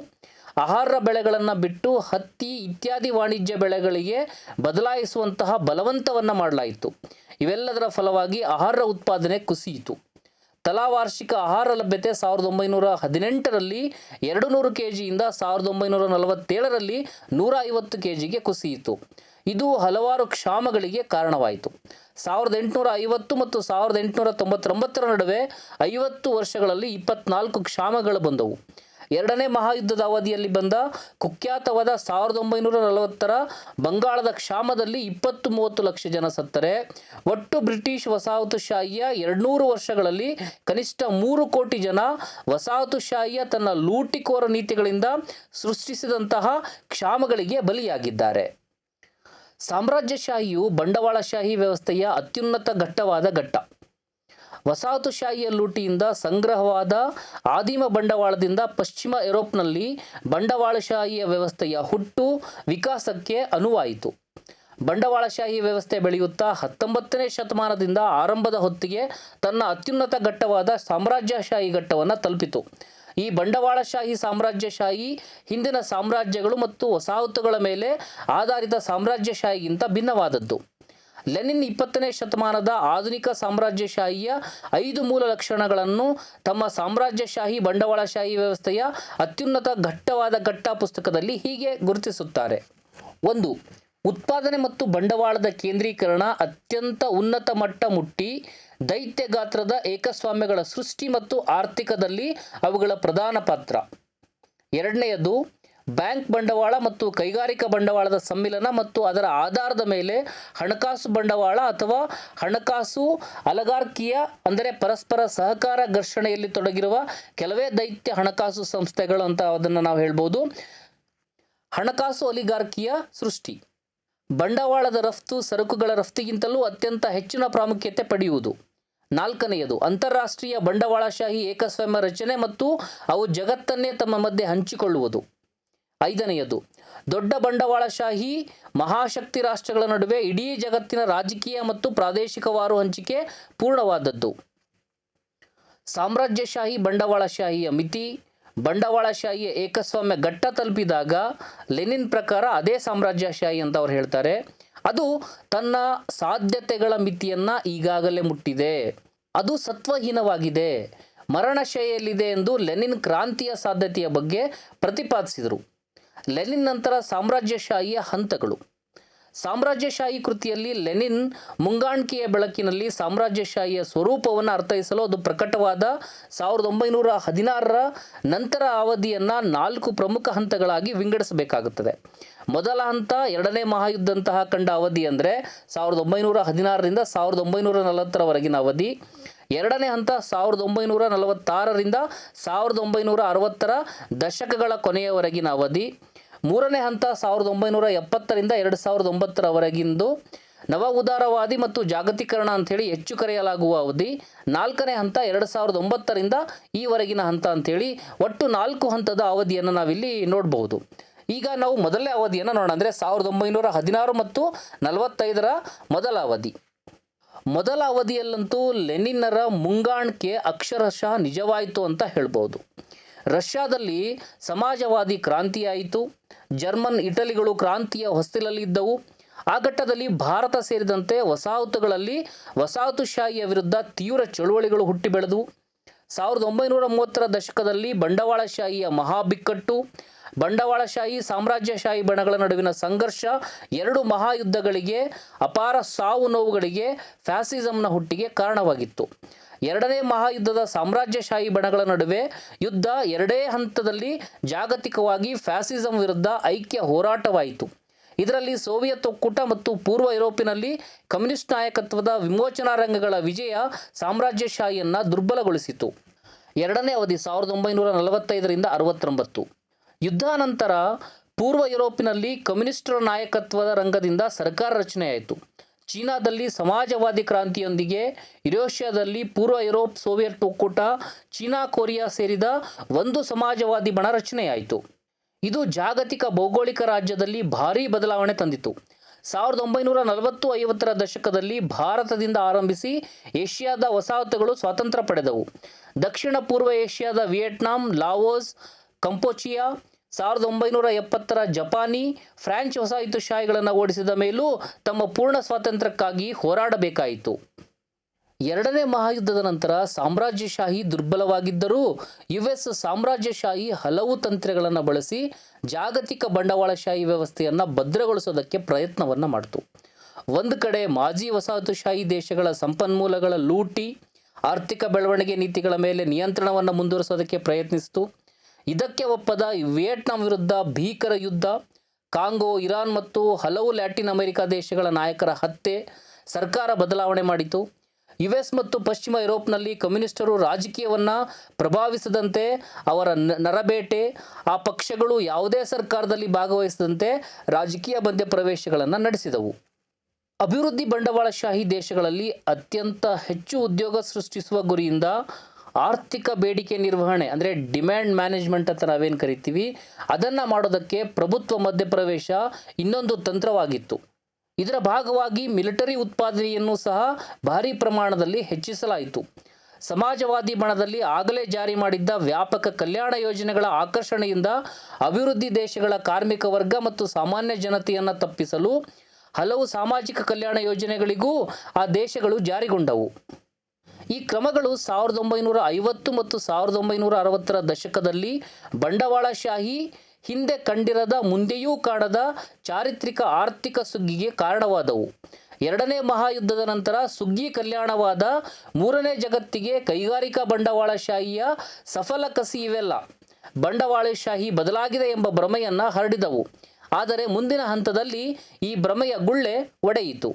ಆಹಾರ ಬೆಳೆಗಳನ್ನು ಬಿಟ್ಟು ಹತ್ತಿ ಇತ್ಯಾದಿ ವಾಣಿಜ್ಯ ಬೆಳೆಗಳಿಗೆ ಬದಲಾಯಿಸುವಂತಹ ಬಲವಂತವನ್ನು ಮಾಡಲಾಯಿತು. ಇವೆಲ್ಲದರ ಫಲವಾಗಿ ಆಹಾರ ಉತ್ಪಾದನೆ ಕುಸಿಯಿತು. ತಲಾ ವಾರ್ಷಿಕ ಆಹಾರ ಲಭ್ಯತೆ 1918ರಲ್ಲಿ 200 kgಯಿಂದ 1947ರಲ್ಲಿ 150 kgಗೆ ಕುಸಿಯಿತು. ಇದು ಹಲವಾರು ಕ್ಷಾಮಗಳಿಗೆ ಕಾರಣವಾಯಿತು. 1850 ಮತ್ತು 1899ರ ನಡುವೆ 50 ವರ್ಷಗಳಲ್ಲಿ 24 ಕ್ಷಾಮಗಳು ಬಂದವು. 2ನೇ ಮಹಾಯುದ್ಧದ ಅವಧಿಯಲ್ಲಿ ಬಂದ ಕುಖ್ಯಾತವಾದ 1940ರ ಬಂಗಾಳದ ಕ್ಷಾಮದಲ್ಲಿ 20-30 ಲಕ್ಷ ಜನ ಸತ್ತರೆ, ಒಟ್ಟು ಬ್ರಿಟಿಷ್ ವಸಾಹತುಶಾಹಿಯ 200 ವರ್ಷಗಳಲ್ಲಿ ಕನಿಷ್ಠ 3 ಕೋಟಿ ಜನ ವಸಾಹತುಶಾಹಿಯ ತನ್ನ ಲೂಟಿಕೋರ ನೀತಿಗಳಿಂದ ಸೃಷ್ಟಿಸಿದಂತಹ ಕ್ಷಾಮಗಳಿಗೆ ಬಲಿಯಾಗಿದ್ದಾರೆ. ಸಾಮ್ರಾಜ್ಯಶಾಹಿಯು ಬಂಡವಾಳಶಾಹಿ ವ್ಯವಸ್ಥೆಯ ಅತ್ಯುನ್ನತ ಘಟ್ಟವಾದ ಘಟ್ಟ. ವಸಾಹತುಶಾಹಿಯ ಲೂಟಿಯಿಂದ ಸಂಗ್ರಹವಾದ ಆದಿಮ ಬಂಡವಾಳದಿಂದ ಪಶ್ಚಿಮ ಯುರೋಪ್ನಲ್ಲಿ ಬಂಡವಾಳಶಾಹಿಯ ವ್ಯವಸ್ಥೆಯ ಹುಟ್ಟು ವಿಕಾಸಕ್ಕೆ ಅನುವಾಯಿತು. ಬಂಡವಾಳಶಾಹಿ ವ್ಯವಸ್ಥೆ ಬೆಳೆಯುತ್ತಾ 19ನೇ ಶತಮಾನದಿಂದ ಆರಂಭದ ಹೊತ್ತಿಗೆ ತನ್ನ ಅತ್ಯುನ್ನತ ಘಟ್ಟವಾದ ಸಾಮ್ರಾಜ್ಯಶಾಹಿ ಘಟ್ಟವನ್ನು ತಲುಪಿತು. ಈ ಬಂಡವಾಳಶಾಹಿ ಸಾಮ್ರಾಜ್ಯಶಾಹಿ ಹಿಂದಿನ ಸಾಮ್ರಾಜ್ಯಗಳು ಮತ್ತು ವಸಾಹತುಗಳ ಮೇಲೆ ಆಧಾರಿತ ಸಾಮ್ರಾಜ್ಯಶಾಹಿಗಿಂತ ಭಿನ್ನವಾದದ್ದು. ಲೆನಿನ್ 20ನೇ ಶತಮಾನದ ಆಧುನಿಕ ಸಾಮ್ರಾಜ್ಯಶಾಹಿಯ 5 ಮೂಲ ಲಕ್ಷಣಗಳನ್ನು ತಮ್ಮ ಸಾಮ್ರಾಜ್ಯಶಾಹಿ ಬಂಡವಾಳಶಾಹಿ ವ್ಯವಸ್ಥೆಯ ಅತ್ಯುನ್ನತ ಘಟ್ಟವಾದ ಘಟ್ಟ ಪುಸ್ತಕದಲ್ಲಿ ಹೀಗೆ ಗುರುತಿಸುತ್ತಾರೆ. 1. ಉತ್ಪಾದನೆ ಮತ್ತು ಬಂಡವಾಳದ ಕೇಂದ್ರೀಕರಣ ಅತ್ಯಂತ ಉನ್ನತ ಮಟ್ಟ ಮುಟ್ಟಿ ದೈತ್ಯ ಗಾತ್ರದ ಏಕಸ್ವಾಮ್ಯಗಳ ಸೃಷ್ಟಿ ಮತ್ತು ಆರ್ಥಿಕದಲ್ಲಿ ಅವುಗಳ ಪ್ರಧಾನ ಪಾತ್ರ. 2ನೇಯದು ಬ್ಯಾಂಕ್ ಬಂಡವಾಳ ಮತ್ತು ಕೈಗಾರಿಕಾ ಬಂಡವಾಳದ ಸಮ್ಮಿಲನ ಮತ್ತು ಅದರ ಆಧಾರದ ಮೇಲೆ ಹಣಕಾಸು ಬಂಡವಾಳ ಅಥವಾ ಹಣಕಾಸು ಅಲಗಾರ್ಕಿಯ ಅಂದರೆ ಪರಸ್ಪರ ಸಹಕಾರ ಘರ್ಷಣೆಯಲ್ಲಿ ತೊಡಗಿರುವ ಕೆಲವೇ ದೈತ್ಯ ಹಣಕಾಸು ಸಂಸ್ಥೆಗಳು ಅಂತ ಅದನ್ನು ನಾವು ಹೇಳ್ಬೋದು. ಹಣಕಾಸು ಅಲಿಗಾರ್ಕಿಯ ಸೃಷ್ಟಿ. ಬಂಡವಾಳದ ರಫ್ತು ಸರಕುಗಳ ರಫ್ತಿಗಿಂತಲೂ ಅತ್ಯಂತ ಹೆಚ್ಚಿನ ಪ್ರಾಮುಖ್ಯತೆ ಪಡೆಯುವುದು. 4ನೇಯದು ಅಂತಾರಾಷ್ಟ್ರೀಯ ಬಂಡವಾಳಶಾಹಿ ಏಕಸ್ವಾಮ್ಯ ರಚನೆ ಮತ್ತು ಅವು ಜಗತ್ತನ್ನೇ ತಮ್ಮ ಮಧ್ಯೆ ಹಂಚಿಕೊಳ್ಳುವುದು. 5ನೇಯದು ದೊಡ್ಡ ಬಂಡವಾಳಶಾಹಿ ಮಹಾಶಕ್ತಿ ರಾಷ್ಟ್ರಗಳ ನಡುವೆ ಇಡೀ ಜಗತ್ತಿನ ರಾಜಕೀಯ ಮತ್ತು ಪ್ರಾದೇಶಿಕವಾರು ಹಂಚಿಕೆ ಪೂರ್ಣವಾದದ್ದು. ಸಾಮ್ರಾಜ್ಯಶಾಹಿ ಬಂಡವಾಳಶಾಹಿಯ ಮಿತಿ. ಬಂಡವಾಳಶಾಹಿಯ ಏಕಸ್ವಾಮ್ಯ ಘಟ್ಟ ತಲುಪಿದಾಗ ಲೆನಿನ್ ಪ್ರಕಾರ ಅದೇ ಸಾಮ್ರಾಜ್ಯಶಾಹಿ ಅಂತ ಅವ್ರು ಹೇಳ್ತಾರೆ. ಅದು ತನ್ನ ಸಾಧ್ಯತೆಗಳ ಮಿತಿಯನ್ನು ಈಗಾಗಲೇ ಮುಟ್ಟಿದೆ. ಅದು ಸತ್ವಹೀನವಾಗಿದೆ. ಮರಣಶೈಲಿಯಲ್ಲಿದೆ ಎಂದು ಲೆನಿನ್ ಕ್ರಾಂತಿಯ ಸಾಧ್ಯತೆಯ ಬಗ್ಗೆ ಪ್ರತಿಪಾದಿಸಿದರು. ಲೆನಿನ್ ನಂತರ ಸಾಮ್ರಾಜ್ಯಶಾಹಿಯ ಹಂತಗಳು. ಸಾಮ್ರಾಜ್ಯಶಾಹಿ ಕೃತಿಯಲ್ಲಿ ಲೆನಿನ್ ಮುಂಗಾಣಿಕೆಯ ಬೆಳಕಿನಲ್ಲಿ ಸಾಮ್ರಾಜ್ಯಶಾಹಿಯ ಸ್ವರೂಪವನ್ನು ಅರ್ಥೈಸಲು ಅದು ಪ್ರಕಟವಾದ 1916ರ ನಂತರ ಅವಧಿಯನ್ನು 4 ಪ್ರಮುಖ ಹಂತಗಳಾಗಿ ವಿಂಗಡಿಸಬೇಕಾಗುತ್ತದೆ. ಮೊದಲ ಹಂತ ಎರಡನೇ ಮಹಾಯುದ್ಧದಂತಹ ಕಂಡ ಅವಧಿ ಅಂದರೆ 1916ರಿಂದ 1940ರವರೆಗಿನ ಅವಧಿ. ಎರಡನೇ ಹಂತ 1946ರಿಂದ 1960ರ ದಶಕಗಳ ಕೊನೆಯವರೆಗಿನ ಅವಧಿ. ಮೂರನೇ ಹಂತ 1970ರಿಂದ 2009ರವರೆಗಿಂದು ನವ ಉದಾರವಾದಿ ಮತ್ತು ಜಾಗತೀಕರಣ ಅಂಥೇಳಿ ಹೆಚ್ಚು ಕರೆಯಲಾಗುವ ಅವಧಿ. ನಾಲ್ಕನೇ ಹಂತ 2009ರಿಂದ ಈವರೆಗಿನ ಹಂತ ಅಂಥೇಳಿ ಒಟ್ಟು 4 ಹಂತದ ಅವಧಿಯನ್ನು ನಾವಿಲ್ಲಿ ನೋಡಬಹುದು. ಈಗ ನಾವು ಮೊದಲನೇ ಅವಧಿಯನ್ನು ನೋಡೋಣ, ಅಂದರೆ 1916 ಮತ್ತು 45ರ ಮೊದಲ ಅವಧಿ. ಮೊದಲ ಅವಧಿಯಲ್ಲಂತೂ ಲೆನಿನ್ನರ ಮುಂಗಾಣಿಕೆ ಅಕ್ಷರಶಃ ನಿಜವಾಯಿತು ಅಂತ ಹೇಳ್ಬೋದು. ರಷ್ಯಾದಲ್ಲಿ ಸಮಾಜವಾದಿ ಕ್ರಾಂತಿಯಾಯಿತು. ಜರ್ಮನ್, ಇಟಲಿಗಳು ಕ್ರಾಂತಿಯ ಹೊಸ್ತಿಲಲ್ಲಿದ್ದವು. ಆ ಘಟ್ಟದಲ್ಲಿ ಭಾರತ ಸೇರಿದಂತೆ ವಸಾಹತುಗಳಲ್ಲಿ ವಸಾಹತುಶಾಹಿಯ ವಿರುದ್ಧ ತೀವ್ರ ಚಳುವಳಿಗಳು ಹುಟ್ಟಿ ಬೆಳೆದವು. 1930ರ ದಶಕದಲ್ಲಿ ಬಂಡವಾಳಶಾಹಿಯ ಮಹಾಬಿಕ್ಕಟ್ಟು, ಬಂಡವಾಳಶಾಹಿ ಸಾಮ್ರಾಜ್ಯಶಾಹಿ ಬಣಗಳ ನಡುವಿನ ಸಂಘರ್ಷ 2 ಮಹಾಯುದ್ಧಗಳಿಗೆ, ಅಪಾರ ಸಾವು ನೋವುಗಳಿಗೆ, ಫ್ಯಾಸಿಸಂನ ಹುಟ್ಟಿಗೆ ಕಾರಣವಾಗಿತ್ತು. ಎರಡನೇ ಮಹಾಯುದ್ಧದ ಸಾಮ್ರಾಜ್ಯಶಾಹಿ ಬಣಗಳ ನಡುವೆ ಯುದ್ಧ ಎರಡೇ ಹಂತದಲ್ಲಿ ಜಾಗತಿಕವಾಗಿ ಫ್ಯಾಸಿಸಂ ವಿರುದ್ಧ ಐಕ್ಯ ಹೋರಾಟವಾಯಿತು. ಇದರಲ್ಲಿ ಸೋವಿಯತ್ ಒಕ್ಕೂಟ ಮತ್ತು ಪೂರ್ವ ಯುರೋಪಿನಲ್ಲಿ ಕಮ್ಯುನಿಸ್ಟ್ ನಾಯಕತ್ವದ ವಿಮೋಚನಾ ರಂಗಗಳ ವಿಜಯ ಸಾಮ್ರಾಜ್ಯಶಾಹಿಯನ್ನು ದುರ್ಬಲಗೊಳಿಸಿತು. ಎರಡನೇ ಅವಧಿ 1945ರಿಂದ 69. ಯುದ್ಧಾನಂತರ ಪೂರ್ವ ಯುರೋಪಿನಲ್ಲಿ ಕಮ್ಯುನಿಸ್ಟರ ನಾಯಕತ್ವದ ರಂಗದಿಂದ ಸರ್ಕಾರ ರಚನೆಯಾಯಿತು. ಚೀನಾದಲ್ಲಿ ಸಮಾಜವಾದಿ ಕ್ರಾಂತಿಯೊಂದಿಗೆ ಯುರೇಷಿಯಾದಲ್ಲಿ ಪೂರ್ವ ಯುರೋಪ್, ಸೋವಿಯತ್ ಒಕ್ಕೂಟ, ಚೀನಾ, ಕೊರಿಯಾ ಸೇರಿದ ಒಂದು ಸಮಾಜವಾದಿ ಬಣ ರಚನೆಯಾಯಿತು. ಇದು ಜಾಗತಿಕ ಭೌಗೋಳಿಕ ರಾಜ್ಯದಲ್ಲಿ ಭಾರೀ ಬದಲಾವಣೆ ತಂದಿತು. 1940-50ರ ದಶಕದಲ್ಲಿ ಭಾರತದಿಂದ ಆರಂಭಿಸಿ ಏಷ್ಯಾದ ವಸಾಹತುಗಳು ಸ್ವಾತಂತ್ರ್ಯ ಪಡೆದವು. ದಕ್ಷಿಣ ಪೂರ್ವ ಏಷ್ಯಾದ ವಿಯೆಟ್ನಾಂ, ಲಾವೋಸ್, ಕಂಪೋಚಿಯಾ, 1970ರ ಜಪಾನಿ, ಫ್ರೆಂಚ್ ವಸಾಹತುಶಾಹಿಗಳನ್ನು ಓಡಿಸಿದ ಮೇಲೂ ತಮ್ಮ ಪೂರ್ಣ ಸ್ವಾತಂತ್ರ್ಯಕ್ಕಾಗಿ ಹೋರಾಡಬೇಕಾಯಿತು. ಎರಡನೇ ಮಹಾಯುದ್ಧದ ನಂತರ ಸಾಮ್ರಾಜ್ಯಶಾಹಿ ದುರ್ಬಲವಾಗಿದ್ದರೂ ಯುಎಸ್ ಸಾಮ್ರಾಜ್ಯಶಾಹಿ ಹಲವು ತಂತ್ರಗಳನ್ನು ಬಳಸಿ ಜಾಗತಿಕ ಬಂಡವಾಳಶಾಹಿ ವ್ಯವಸ್ಥೆಯನ್ನು ಭದ್ರಗೊಳಿಸೋದಕ್ಕೆ ಪ್ರಯತ್ನವನ್ನು ಮಾಡಿತು. ಒಂದು ಕಡೆ ಮಾಜಿ ವಸಾಹತುಶಾಹಿ ದೇಶಗಳ ಸಂಪನ್ಮೂಲಗಳ ಲೂಟಿ, ಆರ್ಥಿಕ ಬೆಳವಣಿಗೆ ನೀತಿಗಳ ಮೇಲೆ ನಿಯಂತ್ರಣವನ್ನು ಮುಂದುವರಿಸೋದಕ್ಕೆ ಪ್ರಯತ್ನಿಸಿತು. ಇದಕ್ಕೆ ಒಪ್ಪದ ವಿಯೆಟ್ನಾಂ ವಿರುದ್ಧ ಭೀಕರ ಯುದ್ಧ, ಕಾಂಗೋ, ಇರಾನ್ ಮತ್ತು ಹಲವು ಲ್ಯಾಟಿನ್ ಅಮೆರಿಕಾ ದೇಶಗಳ ನಾಯಕರ ಹತ್ಯೆ, ಸರ್ಕಾರ ಬದಲಾವಣೆ ಮಾಡಿತು. ಯುಎಸ್ ಮತ್ತು ಪಶ್ಚಿಮ ಯುರೋಪ್ನಲ್ಲಿ ಕಮ್ಯುನಿಸ್ಟರು ರಾಜಕೀಯವನ್ನು ಪ್ರಭಾವಿಸದಂತೆ ಅವರ ನರಬೇಟೆ, ಆ ಪಕ್ಷಗಳು ಯಾವುದೇ ಸರ್ಕಾರದಲ್ಲಿ ಭಾಗವಹಿಸದಂತೆ ರಾಜಕೀಯ ಮಧ್ಯಪ್ರವೇಶಗಳನ್ನು ನಡೆಸಿದವು. ಅಭಿವೃದ್ಧಿ ಬಂಡವಾಳಶಾಹಿ ದೇಶಗಳಲ್ಲಿ ಅತ್ಯಂತ ಹೆಚ್ಚು ಉದ್ಯೋಗ ಸೃಷ್ಟಿಸುವ ಗುರಿಯಿಂದ ಆರ್ಥಿಕ ಬೇಡಿಕೆ ನಿರ್ವಹಣೆ ಅಂದರೆ ಡಿಮ್ಯಾಂಡ್ ಮ್ಯಾನೇಜ್ಮೆಂಟ್ ಅಂತ ನಾವೇನು ಕರಿತೀವಿ, ಅದನ್ನು ಮಾಡೋದಕ್ಕೆ ಪ್ರಭುತ್ವ ಮಧ್ಯಪ್ರವೇಶ ಇನ್ನೊಂದು ತಂತ್ರವಾಗಿತ್ತು. ಇದರ ಭಾಗವಾಗಿ ಮಿಲಿಟರಿ ಉತ್ಪಾದನೆಯನ್ನು ಸಹ ಭಾರೀ ಪ್ರಮಾಣದಲ್ಲಿ ಹೆಚ್ಚಿಸಲಾಯಿತು. ಸಮಾಜವಾದಿ ಬಣದಲ್ಲಿ ಆಗಲೇ ಜಾರಿ ಮಾಡಿದ್ದ ವ್ಯಾಪಕ ಕಲ್ಯಾಣ ಯೋಜನೆಗಳ ಆಕರ್ಷಣೆಯಿಂದ ಅಭಿವೃದ್ಧಿ ದೇಶಗಳ ಕಾರ್ಮಿಕ ವರ್ಗ ಮತ್ತು ಸಾಮಾನ್ಯ ಜನತೆಯನ್ನು ತಪ್ಪಿಸಲು ಹಲವು ಸಾಮಾಜಿಕ ಕಲ್ಯಾಣ ಯೋಜನೆಗಳಿಗೂ ಆ ದೇಶಗಳು ಜಾರಿಗೊಂಡವು. ಈ ಕ್ರಮಗಳು 1950 ಮತ್ತು 1960ರ ದಶಕದಲ್ಲಿ ಬಂಡವಾಳಶಾಹಿ ಹಿಂದೆ ಕಂಡಿರದ, ಮುಂದೆಯೂ ಕಾಣದ ಚಾರಿತ್ರಿಕ ಆರ್ಥಿಕ ಸುಗ್ಗಿಗೆ ಕಾರಣವಾದವು. ಎರಡನೇ ಮಹಾಯುದ್ಧದ ನಂತರ ಸುಗ್ಗಿ ಕಲ್ಯಾಣವಾದ ಮೂರನೇ ಜಗತ್ತಿಗೆ ಕೈಗಾರಿಕಾ ಬಂಡವಾಳಶಾಹಿಯ ಸಫಲ ಕಸಿ ಇವೆಲ್ಲ. ಬಂಡವಾಳಶಾಹಿ ಬದಲಾಗಿದೆ ಎಂಬ ಭ್ರಮೆಯನ್ನು ಹರಡಿದವು. ಆದರೆ ಮುಂದಿನ ಹಂತದಲ್ಲಿ ಈ ಭ್ರಮೆಯ ಗುಳ್ಳೆ ಒಡೆಯಿತು.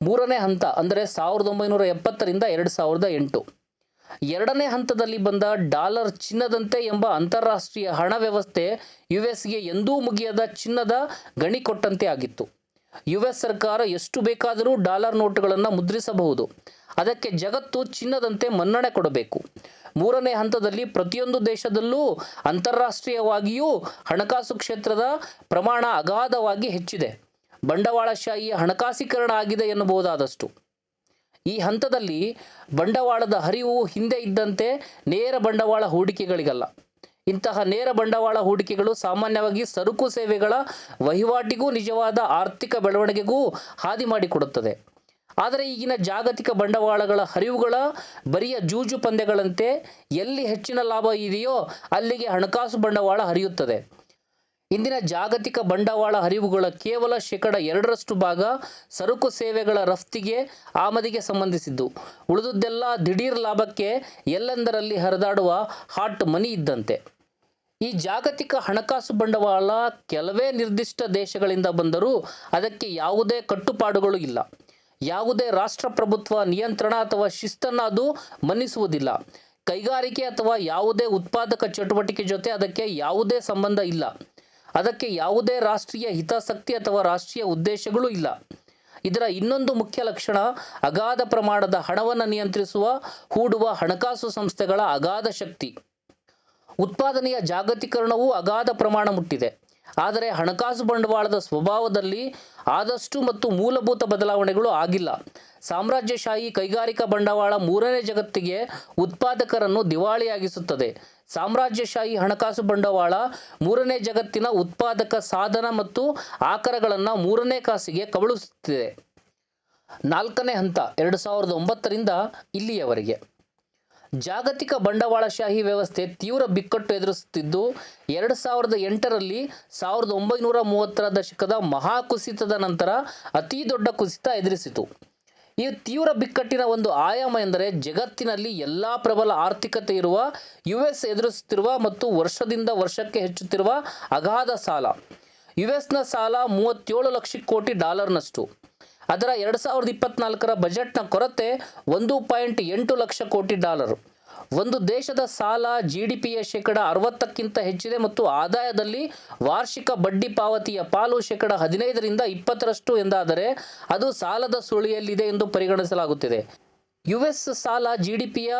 ಮೂರನೇ ಹಂತ ಅಂದರೆ 1970ರಿಂದ 2008. ಎರಡನೇ ಹಂತದಲ್ಲಿ ಬಂದ ಡಾಲರ್ ಚಿನ್ನದಂತೆ ಎಂಬ ಅಂತಾರಾಷ್ಟ್ರೀಯ ಹಣ ವ್ಯವಸ್ಥೆ ಯುಎಸ್ಗೆ ಎಂದೂ ಮುಗಿಯದ ಚಿನ್ನದ ಗಣಿ ಕೊಟ್ಟಂತೆ ಆಗಿತ್ತು. ಯುಎಸ್ ಸರ್ಕಾರ ಎಷ್ಟು ಬೇಕಾದರೂ ಡಾಲರ್ ನೋಟುಗಳನ್ನು ಮುದ್ರಿಸಬಹುದು. ಅದಕ್ಕೆ ಜಗತ್ತು ಚಿನ್ನದಂತೆ ಮನ್ನಣೆ ಕೊಡಬೇಕು. ಮೂರನೇ ಹಂತದಲ್ಲಿ ಪ್ರತಿಯೊಂದು ದೇಶದಲ್ಲೂ ಅಂತಾರಾಷ್ಟ್ರೀಯವಾಗಿಯೂ ಹಣಕಾಸು ಕ್ಷೇತ್ರದ ಪ್ರಮಾಣ ಅಗಾಧವಾಗಿ ಹೆಚ್ಚಿದೆ. ಬಂಡವಾಳಶಾಹಿಯ ಹಣಕಾಸೀಕರಣ ಆಗಿದೆ ಎನ್ನಬಹುದಾದಷ್ಟು. ಈ ಹಂತದಲ್ಲಿ ಬಂಡವಾಳದ ಹರಿವು ಹಿಂದೆ ಇದ್ದಂತೆ ನೇರ ಬಂಡವಾಳ ಹೂಡಿಕೆಗಳಿಗಲ್ಲ. ಇಂತಹ ನೇರ ಬಂಡವಾಳ ಹೂಡಿಕೆಗಳು ಸಾಮಾನ್ಯವಾಗಿ ಸರಕು ಸೇವೆಗಳ ವಹಿವಾಟಿಗೂ ನಿಜವಾದ ಆರ್ಥಿಕ ಬೆಳವಣಿಗೆಗೂ ಹಾದಿ ಮಾಡಿಕೊಡುತ್ತದೆ. ಆದರೆ ಈಗಿನ ಜಾಗತಿಕ ಬಂಡವಾಳಗಳ ಹರಿವುಗಳ ಬರಿಯ ಜೂಜು ಪಂದ್ಯಗಳಂತೆ ಎಲ್ಲಿ ಹೆಚ್ಚಿನ ಲಾಭ ಇದೆಯೋ ಅಲ್ಲಿಗೆ ಹಣಕಾಸು ಬಂಡವಾಳ ಹರಿಯುತ್ತದೆ. ಇಂದಿನ ಜಾಗತಿಕ ಬಂಡವಾಳ ಹರಿವುಗಳ ಕೇವಲ 2% ಭಾಗ ಸರಕು ಸೇವೆಗಳ ರಫ್ತಿಗೆ ಆಮದಿಗೆ ಸಂಬಂಧಿಸಿದ್ದು. ಉಳಿದುದೆಲ್ಲ ದಿಢೀರ್ ಲಾಭಕ್ಕೆ ಎಲ್ಲೆಂದರಲ್ಲಿ ಹರಿದಾಡುವ ಹಾಟ್ ಮನಿ ಇದ್ದಂತೆ. ಈ ಜಾಗತಿಕ ಹಣಕಾಸು ಬಂಡವಾಳ ಕೆಲವೇ ನಿರ್ದಿಷ್ಟ ದೇಶಗಳಿಂದ ಬಂದರೂ ಅದಕ್ಕೆ ಯಾವುದೇ ಕಟ್ಟುಪಾಡುಗಳು ಇಲ್ಲ. ಯಾವುದೇ ರಾಷ್ಟ್ರಪ್ರಭುತ್ವ ನಿಯಂತ್ರಣ ಅಥವಾ ಶಿಸ್ತನ್ನು ಅದು ಮನ್ನಿಸುವುದಿಲ್ಲ. ಕೈಗಾರಿಕೆ ಅಥವಾ ಯಾವುದೇ ಉತ್ಪಾದಕ ಚಟುವಟಿಕೆ ಜೊತೆ ಅದಕ್ಕೆ ಯಾವುದೇ ಸಂಬಂಧ ಇಲ್ಲ. ಅದಕ್ಕೆ ಯಾವುದೇ ರಾಷ್ಟ್ರೀಯ ಹಿತಾಸಕ್ತಿ ಅಥವಾ ರಾಷ್ಟ್ರೀಯ ಉದ್ದೇಶಗಳೂ ಇಲ್ಲ. ಇದರ ಇನ್ನೊಂದು ಮುಖ್ಯ ಲಕ್ಷಣ ಅಗಾಧ ಪ್ರಮಾಣದ ಹಣವನ್ನು ನಿಯಂತ್ರಿಸುವ ಹೂಡುವ ಹಣಕಾಸು ಸಂಸ್ಥೆಗಳ ಅಗಾಧ ಶಕ್ತಿ. ಉತ್ಪಾದನೆಯ ಜಾಗತೀಕರಣವೂ ಅಗಾಧ ಪ್ರಮಾಣ ಮುಟ್ಟಿದೆ. ಆದರೆ ಹಣಕಾಸು ಬಂಡವಾಳದ ಸ್ವಭಾವದಲ್ಲಿ ಆದಷ್ಟು ಮತ್ತು ಮೂಲಭೂತ ಬದಲಾವಣೆಗಳು ಆಗಿಲ್ಲ. ಸಾಮ್ರಾಜ್ಯಶಾಹಿ ಕೈಗಾರಿಕಾ ಬಂಡವಾಳ ಮೂರನೇ ಜಗತ್ತಿಗೆ ಉತ್ಪಾದಕರನ್ನು ದಿವಾಳಿಯಾಗಿಸುತ್ತದೆ. ಸಾಮ್ರಾಜ್ಯಶಾಹಿ ಹಣಕಾಸು ಬಂಡವಾಳ ಮೂರನೇ ಜಗತ್ತಿನ ಉತ್ಪಾದಕ ಸಾಧನ ಮತ್ತು ಆಕರಗಳನ್ನು ಮೂರನೇ ಕಾಸಿಗೆ ಕಬಳಿಸುತ್ತಿದೆ. 4ನೇ ಹಂತ 2009ರಿಂದ ಇಲ್ಲಿಯವರೆಗೆ ಜಾಗತಿಕ ಬಂಡವಾಳಶಾಹಿ ವ್ಯವಸ್ಥೆ ತೀವ್ರ ಬಿಕ್ಕಟ್ಟು ಎದುರಿಸುತ್ತಿದ್ದು 2008ರಲ್ಲಿ 1930ರ ದಶಕದ ಮಹಾಕುಸಿತದ ನಂತರ ಅತಿ ದೊಡ್ಡ ಕುಸಿತ ಎದುರಿಸಿತು. ಈ ತೀವ್ರ ಬಿಕ್ಕಟ್ಟಿನ ಒಂದು ಆಯಾಮ ಎಂದರೆ ಜಗತ್ತಿನಲ್ಲಿ ಎಲ್ಲ ಪ್ರಬಲ ಆರ್ಥಿಕತೆ ಇರುವ US ಎದುರಿಸುತ್ತಿರುವ ಮತ್ತು ವರ್ಷದಿಂದ ವರ್ಷಕ್ಕೆ ಹೆಚ್ಚುತ್ತಿರುವ ಅಗಾಧ ಸಾಲ. US ಸಾಲ 37 ಲಕ್ಷ ಕೋಟಿ ಡಾಲರ್ನಷ್ಟು. ಅದರ 2024ರ ಬಜೆಟ್ನ ಕೊರತೆ 1.8 ಲಕ್ಷ ಕೋಟಿ ಡಾಲರ್. ಒಂದು ದೇಶದ ಸಾಲ GDPಯ 60%ಕ್ಕಿಂತ ಹೆಚ್ಚಿದೆ ಮತ್ತು ಆದಾಯದಲ್ಲಿ ವಾರ್ಷಿಕ ಬಡ್ಡಿ ಪಾವತಿಯ ಪಾಲು 15ರಿಂದ 20% ಎಂದಾದರೆ ಅದು ಸಾಲದ ಸುಳಿಯಲ್ಲಿದೆ ಎಂದು ಪರಿಗಣಿಸಲಾಗುತ್ತಿದೆ. US ಸಾಲ GDPಯ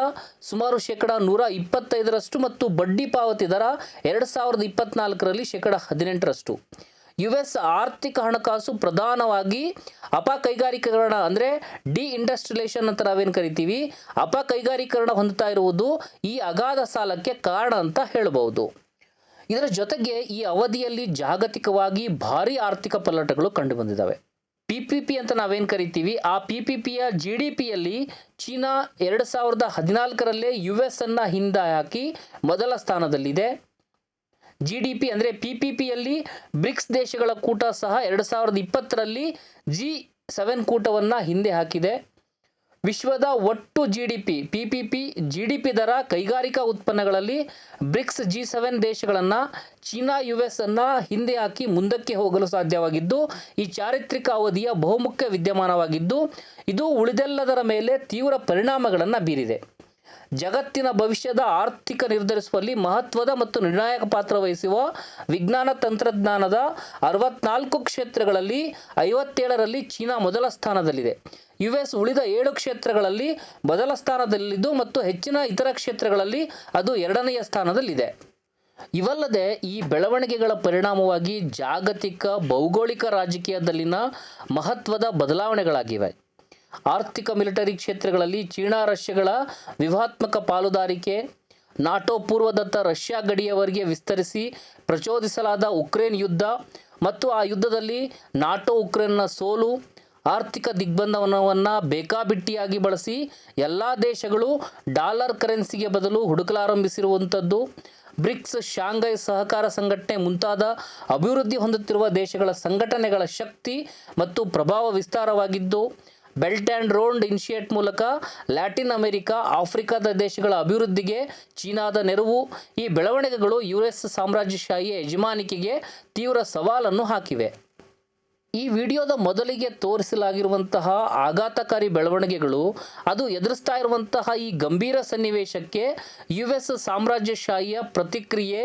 ಸುಮಾರು 125% ಮತ್ತು ಬಡ್ಡಿ ಪಾವತಿ ದರ 2024ರಲ್ಲಿ 18%. US ಆರ್ಥಿಕ ಹಣಕಾಸು ಪ್ರಧಾನವಾಗಿ ಅಪಕೈಗಾರಿಕೀಕರಣ ಅಂದರೆ ಡಿಇಂಡಸ್ಟ್ರಿಯಲೈಸೇಷನ್ ಅಂತ ನಾವೇನು ಕರಿತೀವಿ, ಅಪಕೈಗಾರಿಕೀಕರಣ ಹೊಂದುತ್ತಾ ಇರುವುದು ಈ ಅಗಾಧ ಸಾಲಕ್ಕೆ ಕಾರಣ ಅಂತ ಹೇಳಬಹುದು. ಇದರ ಜೊತೆಗೆ ಈ ಅವಧಿಯಲ್ಲಿ ಜಾಗತಿಕವಾಗಿ ಭಾರಿ ಆರ್ಥಿಕ ಪಲ್ಲಟಗಳು ಕಂಡುಬಂದಿದ್ದಾವೆ. PPP ಅಂತ ನಾವೇನು ಕರಿತೀವಿ, ಆ PPPಯ GDPಯಲ್ಲಿ ಚೀನಾ 2014ರಲ್ಲೇ US ಅನ್ನು ಹಿಂದೆ ಹಾಕಿ ಮೊದಲ ಸ್ಥಾನದಲ್ಲಿದೆ. GDP ಅಂದರೆ PPPಯಲ್ಲಿ ಬ್ರಿಕ್ಸ್ ದೇಶಗಳ ಕೂಟ ಸಹ 2020ರಲ್ಲಿ G7 ಕೂಟವನ್ನು ಹಿಂದೆ ಹಾಕಿದೆ. ವಿಶ್ವದ ಒಟ್ಟು PPP GDP ದರ ಕೈಗಾರಿಕಾ ಉತ್ಪನ್ನಗಳಲ್ಲಿ ಬ್ರಿಕ್ಸ್ G7 ದೇಶಗಳನ್ನು ಚೀನಾ US ಅನ್ನು ಹಿಂದೆ ಹಾಕಿ ಮುಂದಕ್ಕೆ ಹೋಗಲು ಸಾಧ್ಯವಾಗಿದ್ದು ಈ ಚಾರಿತ್ರಿಕ ಅವಧಿಯ ಬಹುಮುಖ್ಯ ವಿದ್ಯಮಾನವಾಗಿದ್ದು ಇದು ಉಳಿದೆಲ್ಲದರ ಮೇಲೆ ತೀವ್ರ ಪರಿಣಾಮಗಳನ್ನು ಬೀರಿದೆ. ಜಗತ್ತಿನ ಭವಿಷ್ಯದ ಆರ್ಥಿಕ ನಿರ್ಧರಿಸುವಲ್ಲಿ ಮಹತ್ವದ ಮತ್ತು ನಿರ್ಣಾಯಕ ಪಾತ್ರ ವಹಿಸುವ ವಿಜ್ಞಾನ ತಂತ್ರಜ್ಞಾನದ 64 ಕ್ಷೇತ್ರಗಳಲ್ಲಿ 57ರಲ್ಲಿ ಚೀನಾ ಮೊದಲ ಸ್ಥಾನದಲ್ಲಿದೆ. US ಉಳಿದ 7 ಕ್ಷೇತ್ರಗಳಲ್ಲಿ ಮೊದಲ ಸ್ಥಾನದಲ್ಲಿದ್ದು ಮತ್ತು ಹೆಚ್ಚಿನ ಇತರ ಕ್ಷೇತ್ರಗಳಲ್ಲಿ ಅದು 2ನೆಯ ಸ್ಥಾನದಲ್ಲಿದೆ. ಇವಲ್ಲದೆ ಈ ಬೆಳವಣಿಗೆಗಳ ಪರಿಣಾಮವಾಗಿ ಜಾಗತಿಕ ಭೌಗೋಳಿಕ ರಾಜಕೀಯದಲ್ಲಿನ ಮಹತ್ವದ ಬದಲಾವಣೆಗಳಾಗಿವೆ. ಆರ್ಥಿಕ ಮಿಲಿಟರಿ ಕ್ಷೇತ್ರಗಳಲ್ಲಿ ಚೀನಾ ರಷ್ಯಾಗಳ ವ್ಯೂಹಾತ್ಮಕ ಪಾಲುದಾರಿಕೆ, ನಾಟೋ ಪೂರ್ವದತ್ತ ರಷ್ಯಾ ಗಡಿಯವರೆಗೆ ವಿಸ್ತರಿಸಿ ಪ್ರಚೋದಿಸಲಾದ ಉಕ್ರೇನ್ ಯುದ್ಧ ಮತ್ತು ಆ ಯುದ್ಧದಲ್ಲಿ ನಾಟೋ ಉಕ್ರೇನ್ನ ಸೋಲು, ಆರ್ಥಿಕ ದಿಗ್ಬಂಧನವನ್ನು ಬೇಕಾಬಿಟ್ಟಿಯಾಗಿ ಬಳಸಿ ಎಲ್ಲ ದೇಶಗಳು ಡಾಲರ್ ಕರೆನ್ಸಿಗೆ ಬದಲು ಹುಡುಕಲಾರಂಭಿಸಿರುವಂಥದ್ದು, ಬ್ರಿಕ್ಸ್, ಶಾಂಘೈ ಸಹಕಾರ ಸಂಘಟನೆ ಮುಂತಾದ ಅಭಿವೃದ್ಧಿ ಹೊಂದುತ್ತಿರುವ ದೇಶಗಳ ಸಂಘಟನೆಗಳ ಶಕ್ತಿ ಮತ್ತು ಪ್ರಭಾವ ವಿಸ್ತಾರವಾಗಿದ್ದು, ಬೆಲ್ಟ್ ಆ್ಯಂಡ್ ರೋಡ್ ಇನಿಷಿಯೇಟ್ ಮೂಲಕ ಲ್ಯಾಟಿನ್ ಅಮೆರಿಕಾ, ಆಫ್ರಿಕಾದ ದೇಶಗಳ ಅಭಿವೃದ್ಧಿಗೆ ಚೀನಾದ ನೆರವು, ಈ ಬೆಳವಣಿಗೆಗಳು US ಸಾಮ್ರಾಜ್ಯಶಾಹಿ ಯಜಮಾನಿಕೆಗೆ ತೀವ್ರ ಸವಾಲನ್ನು ಹಾಕಿವೆ. ಈ ವಿಡಿಯೋದ ಮೊದಲಿಗೆ ತೋರಿಸಲಾಗಿರುವಂತಹ ಆಘಾತಕಾರಿ ಬೆಳವಣಿಗೆಗಳು ಅದು ಎದುರಿಸ್ತಾ ಇರುವಂತಹ ಈ ಗಂಭೀರ ಸನ್ನಿವೇಶಕ್ಕೆ US ಸಾಮ್ರಾಜ್ಯಶಾಹಿಯ ಪ್ರತಿಕ್ರಿಯೆ,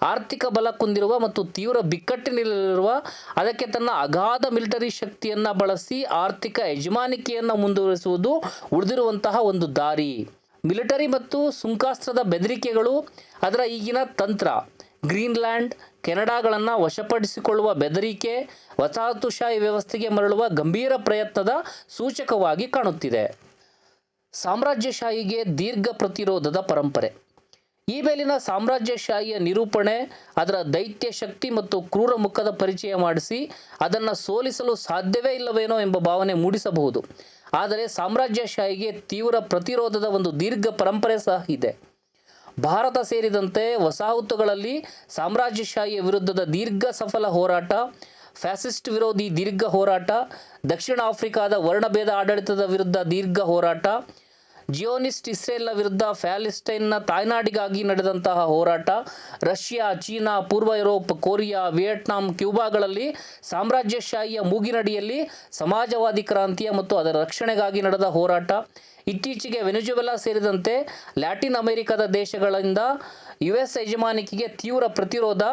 ಆರ್ಥಿಕ ಬಲ ಕುಂದಿರುವ ಮತ್ತು ತೀವ್ರ ಬಿಕ್ಕಟ್ಟಿನಲ್ಲಿರುವ ಅದಕ್ಕೆ ತನ್ನ ಅಗಾಧ ಮಿಲಿಟರಿ ಶಕ್ತಿಯನ್ನು ಬಳಸಿ ಆರ್ಥಿಕ ಯಜಮಾನಿಕೆಯನ್ನು ಮುಂದುವರಿಸುವುದು ಉಳಿದಿರುವಂತಹ ಒಂದು ದಾರಿ. ಮಿಲಿಟರಿ ಮತ್ತು ಸುಂಕಾಸ್ತ್ರದ ಬೆದರಿಕೆಗಳು ಅದರ ಈಗಿನ ತಂತ್ರ. ಗ್ರೀನ್ಲ್ಯಾಂಡ್, ಕೆನಡಾಗಳನ್ನು ವಶಪಡಿಸಿಕೊಳ್ಳುವ ಬೆದರಿಕೆ ವಸಾಹತುಶಾಹಿ ವ್ಯವಸ್ಥೆಗೆ ಮರಳುವ ಗಂಭೀರ ಪ್ರಯತ್ನದ ಸೂಚಕವಾಗಿ ಕಾಣುತ್ತಿದೆ. ಸಾಮ್ರಾಜ್ಯಶಾಹಿಗೆ ದೀರ್ಘ ಪ್ರತಿರೋಧದ ಪರಂಪರೆ. ಈ ಮೇಲಿನ ಸಾಮ್ರಾಜ್ಯಶಾಹಿಯ ನಿರೂಪಣೆ ಅದರ ದೈತ್ಯ ಶಕ್ತಿ ಮತ್ತು ಕ್ರೂರ ಮುಖದ ಪರಿಚಯ ಮಾಡಿಸಿ ಅದನ್ನು ಸೋಲಿಸಲು ಸಾಧ್ಯವೇ ಇಲ್ಲವೇನೋ ಎಂಬ ಭಾವನೆ ಮೂಡಿಸಬಹುದು. ಆದರೆ ಸಾಮ್ರಾಜ್ಯಶಾಹಿಗೆ ತೀವ್ರ ಪ್ರತಿರೋಧದ ಒಂದು ದೀರ್ಘ ಪರಂಪರೆ ಸಹ ಇದೆ. ಭಾರತ ಸೇರಿದಂತೆ ವಸಾಹತುಗಳಲ್ಲಿ ಸಾಮ್ರಾಜ್ಯಶಾಹಿಯ ವಿರುದ್ಧದ ದೀರ್ಘ ಸಫಲ ಹೋರಾಟ, ಫ್ಯಾಸಿಸ್ಟ್ ವಿರೋಧಿ ದೀರ್ಘ ಹೋರಾಟ, ದಕ್ಷಿಣ ಆಫ್ರಿಕಾದ ವರ್ಣಭೇದ ಆಡಳಿತದ ವಿರುದ್ಧ ದೀರ್ಘ ಹೋರಾಟ, ಜಿಯೋನಿಸ್ಟ್ ಇಸ್ರೇಲ್ನ ವಿರುದ್ಧ ಪ್ಯಾಲೆಸ್ಟೈನ್ನ ತಾಯ್ನಾಡಿಗಾಗಿ ನಡೆದಂತಹ ಹೋರಾಟ, ರಷ್ಯಾ, ಚೀನಾ, ಪೂರ್ವ ಯುರೋಪ್, ಕೊರಿಯಾ, ವಿಯೆಟ್ನಾಂ, ಕ್ಯೂಬಾಗಳಲ್ಲಿ ಸಾಮ್ರಾಜ್ಯಶಾಹಿಯ ಮೂಗಿನಡಿಯಲ್ಲಿ ಸಮಾಜವಾದಿ ಕ್ರಾಂತಿಯ ಮತ್ತು ಅದರ ರಕ್ಷಣೆಗಾಗಿ ನಡೆದ ಹೋರಾಟ, ಇತ್ತೀಚೆಗೆ ವೆನೆಜುವೆಲಾ ಸೇರಿದಂತೆ ಲ್ಯಾಟಿನ್ ಅಮೆರಿಕದ ದೇಶಗಳಿಂದ US ಯಜಮಾನಿಕೆಗೆ ತೀವ್ರ ಪ್ರತಿರೋಧ,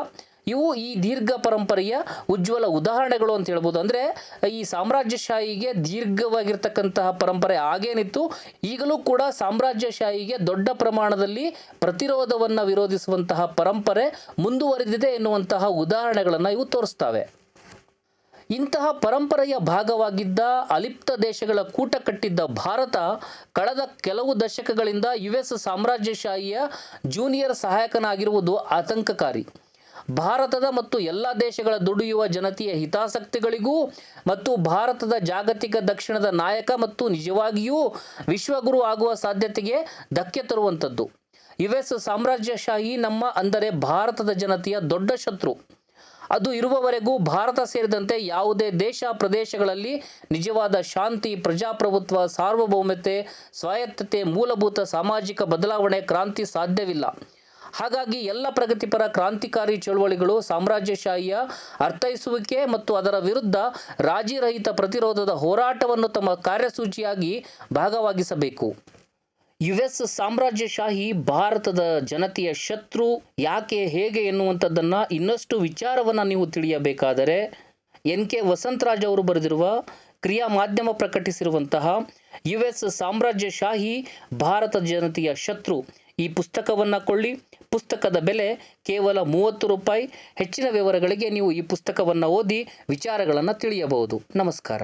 ಇವು ಈ ದೀರ್ಘ ಪರಂಪರೆಯ ಉಜ್ವಲ ಉದಾಹರಣೆಗಳು ಅಂತ ಹೇಳ್ಬೋದು. ಅಂದರೆ ಈ ಸಾಮ್ರಾಜ್ಯಶಾಹಿಗೆ ದೀರ್ಘವಾಗಿರ್ತಕ್ಕಂತಹ ಪರಂಪರೆ ಆಗೇನಿತ್ತು, ಈಗಲೂ ಕೂಡ ಸಾಮ್ರಾಜ್ಯಶಾಹಿಗೆ ದೊಡ್ಡ ಪ್ರಮಾಣದಲ್ಲಿ ಪ್ರತಿರೋಧವನ್ನು ವಿರೋಧಿಸುವಂತಹ ಪರಂಪರೆ ಮುಂದುವರೆದಿದೆ ಎನ್ನುವಂತಹ ಉದಾಹರಣೆಗಳನ್ನು ಇವು ತೋರಿಸ್ತವೆ. ಇಂತಹ ಪರಂಪರೆಯ ಭಾಗವಾಗಿದ್ದ ಅಲಿಪ್ತ ದೇಶಗಳ ಕೂಟ ಕಟ್ಟಿದ್ದ ಭಾರತ ಕಳೆದ ಕೆಲವು ದಶಕಗಳಿಂದ US ಸಾಮ್ರಾಜ್ಯಶಾಹಿಯ ಜೂನಿಯರ್ ಸಹಾಯಕನಾಗಿರುವುದು ಆತಂಕಕಾರಿ. ಭಾರತದ ಮತ್ತು ಎಲ್ಲ ದೇಶಗಳ ದುಡಿಯುವ ಜನತೆಯ ಹಿತಾಸಕ್ತಿಗಳಿಗೂ ಮತ್ತು ಭಾರತದ ಜಾಗತಿಕ ದಕ್ಷಿಣದ ನಾಯಕ ಮತ್ತು ನಿಜವಾಗಿಯೂ ವಿಶ್ವಗುರು ಆಗುವ ಸಾಧ್ಯತೆಗೆ ಧಕ್ಕೆ ತರುವಂಥದ್ದು. US ಸಾಮ್ರಾಜ್ಯಶಾಹಿ ನಮ್ಮ ಅಂದರೆ ಭಾರತದ ಜನತೆಯ ದೊಡ್ಡ ಶತ್ರು. ಅದು ಇರುವವರೆಗೂ ಭಾರತ ಸೇರಿದಂತೆ ಯಾವುದೇ ದೇಶ ಪ್ರದೇಶಗಳಲ್ಲಿ ನಿಜವಾದ ಶಾಂತಿ, ಪ್ರಜಾಪ್ರಭುತ್ವ, ಸಾರ್ವಭೌಮತೆ, ಸ್ವಾಯತ್ತತೆ, ಮೂಲಭೂತ ಸಾಮಾಜಿಕ ಬದಲಾವಣೆ, ಕ್ರಾಂತಿ ಸಾಧ್ಯವಿಲ್ಲ. ಹಾಗಾಗಿ ಎಲ್ಲ ಪ್ರಗತಿಪರ ಕ್ರಾಂತಿಕಾರಿ ಚಳುವಳಿಗಳು ಸಾಮ್ರಾಜ್ಯಶಾಹಿಯ ಅರ್ಥೈಸುವಿಕೆ ಮತ್ತು ಅದರ ವಿರುದ್ಧ ರಾಜಿರಹಿತ ಪ್ರತಿರೋಧದ ಹೋರಾಟವನ್ನು ತಮ್ಮ ಕಾರ್ಯಸೂಚಿಯಾಗಿ ಭಾಗವಾಗಿಸಬೇಕು. US ಸಾಮ್ರಾಜ್ಯಶಾಹಿ ಭಾರತದ ಜನತೆಯ ಶತ್ರು ಯಾಕೆ, ಹೇಗೆ ಎನ್ನುವಂಥದ್ದನ್ನು ಇನ್ನಷ್ಟು ವಿಚಾರವನ್ನು ನೀವು ತಿಳಿಯಬೇಕಾದರೆ NK ವಸಂತರಾಜ್ ಅವರು ಬರೆದಿರುವ ಕ್ರಿಯಾ ಮಾಧ್ಯಮ ಪ್ರಕಟಿಸಿರುವಂತಹ US ಸಾಮ್ರಾಜ್ಯಶಾಹಿ ಭಾರತ ಜನತೆಯ ಶತ್ರು ಈ ಪುಸ್ತಕವನ್ನು ಕೊಳ್ಳಿ. ಪುಸ್ತಕದ ಬೆಲೆ ಕೇವಲ ₹30. ಹೆಚ್ಚಿನ ವಿವರಗಳಿಗೆ ನೀವು ಈ ಪುಸ್ತಕವನ್ನು ಓದಿ ವಿಚಾರಗಳನ್ನು ತಿಳಿಯಬಹುದು. ನಮಸ್ಕಾರ.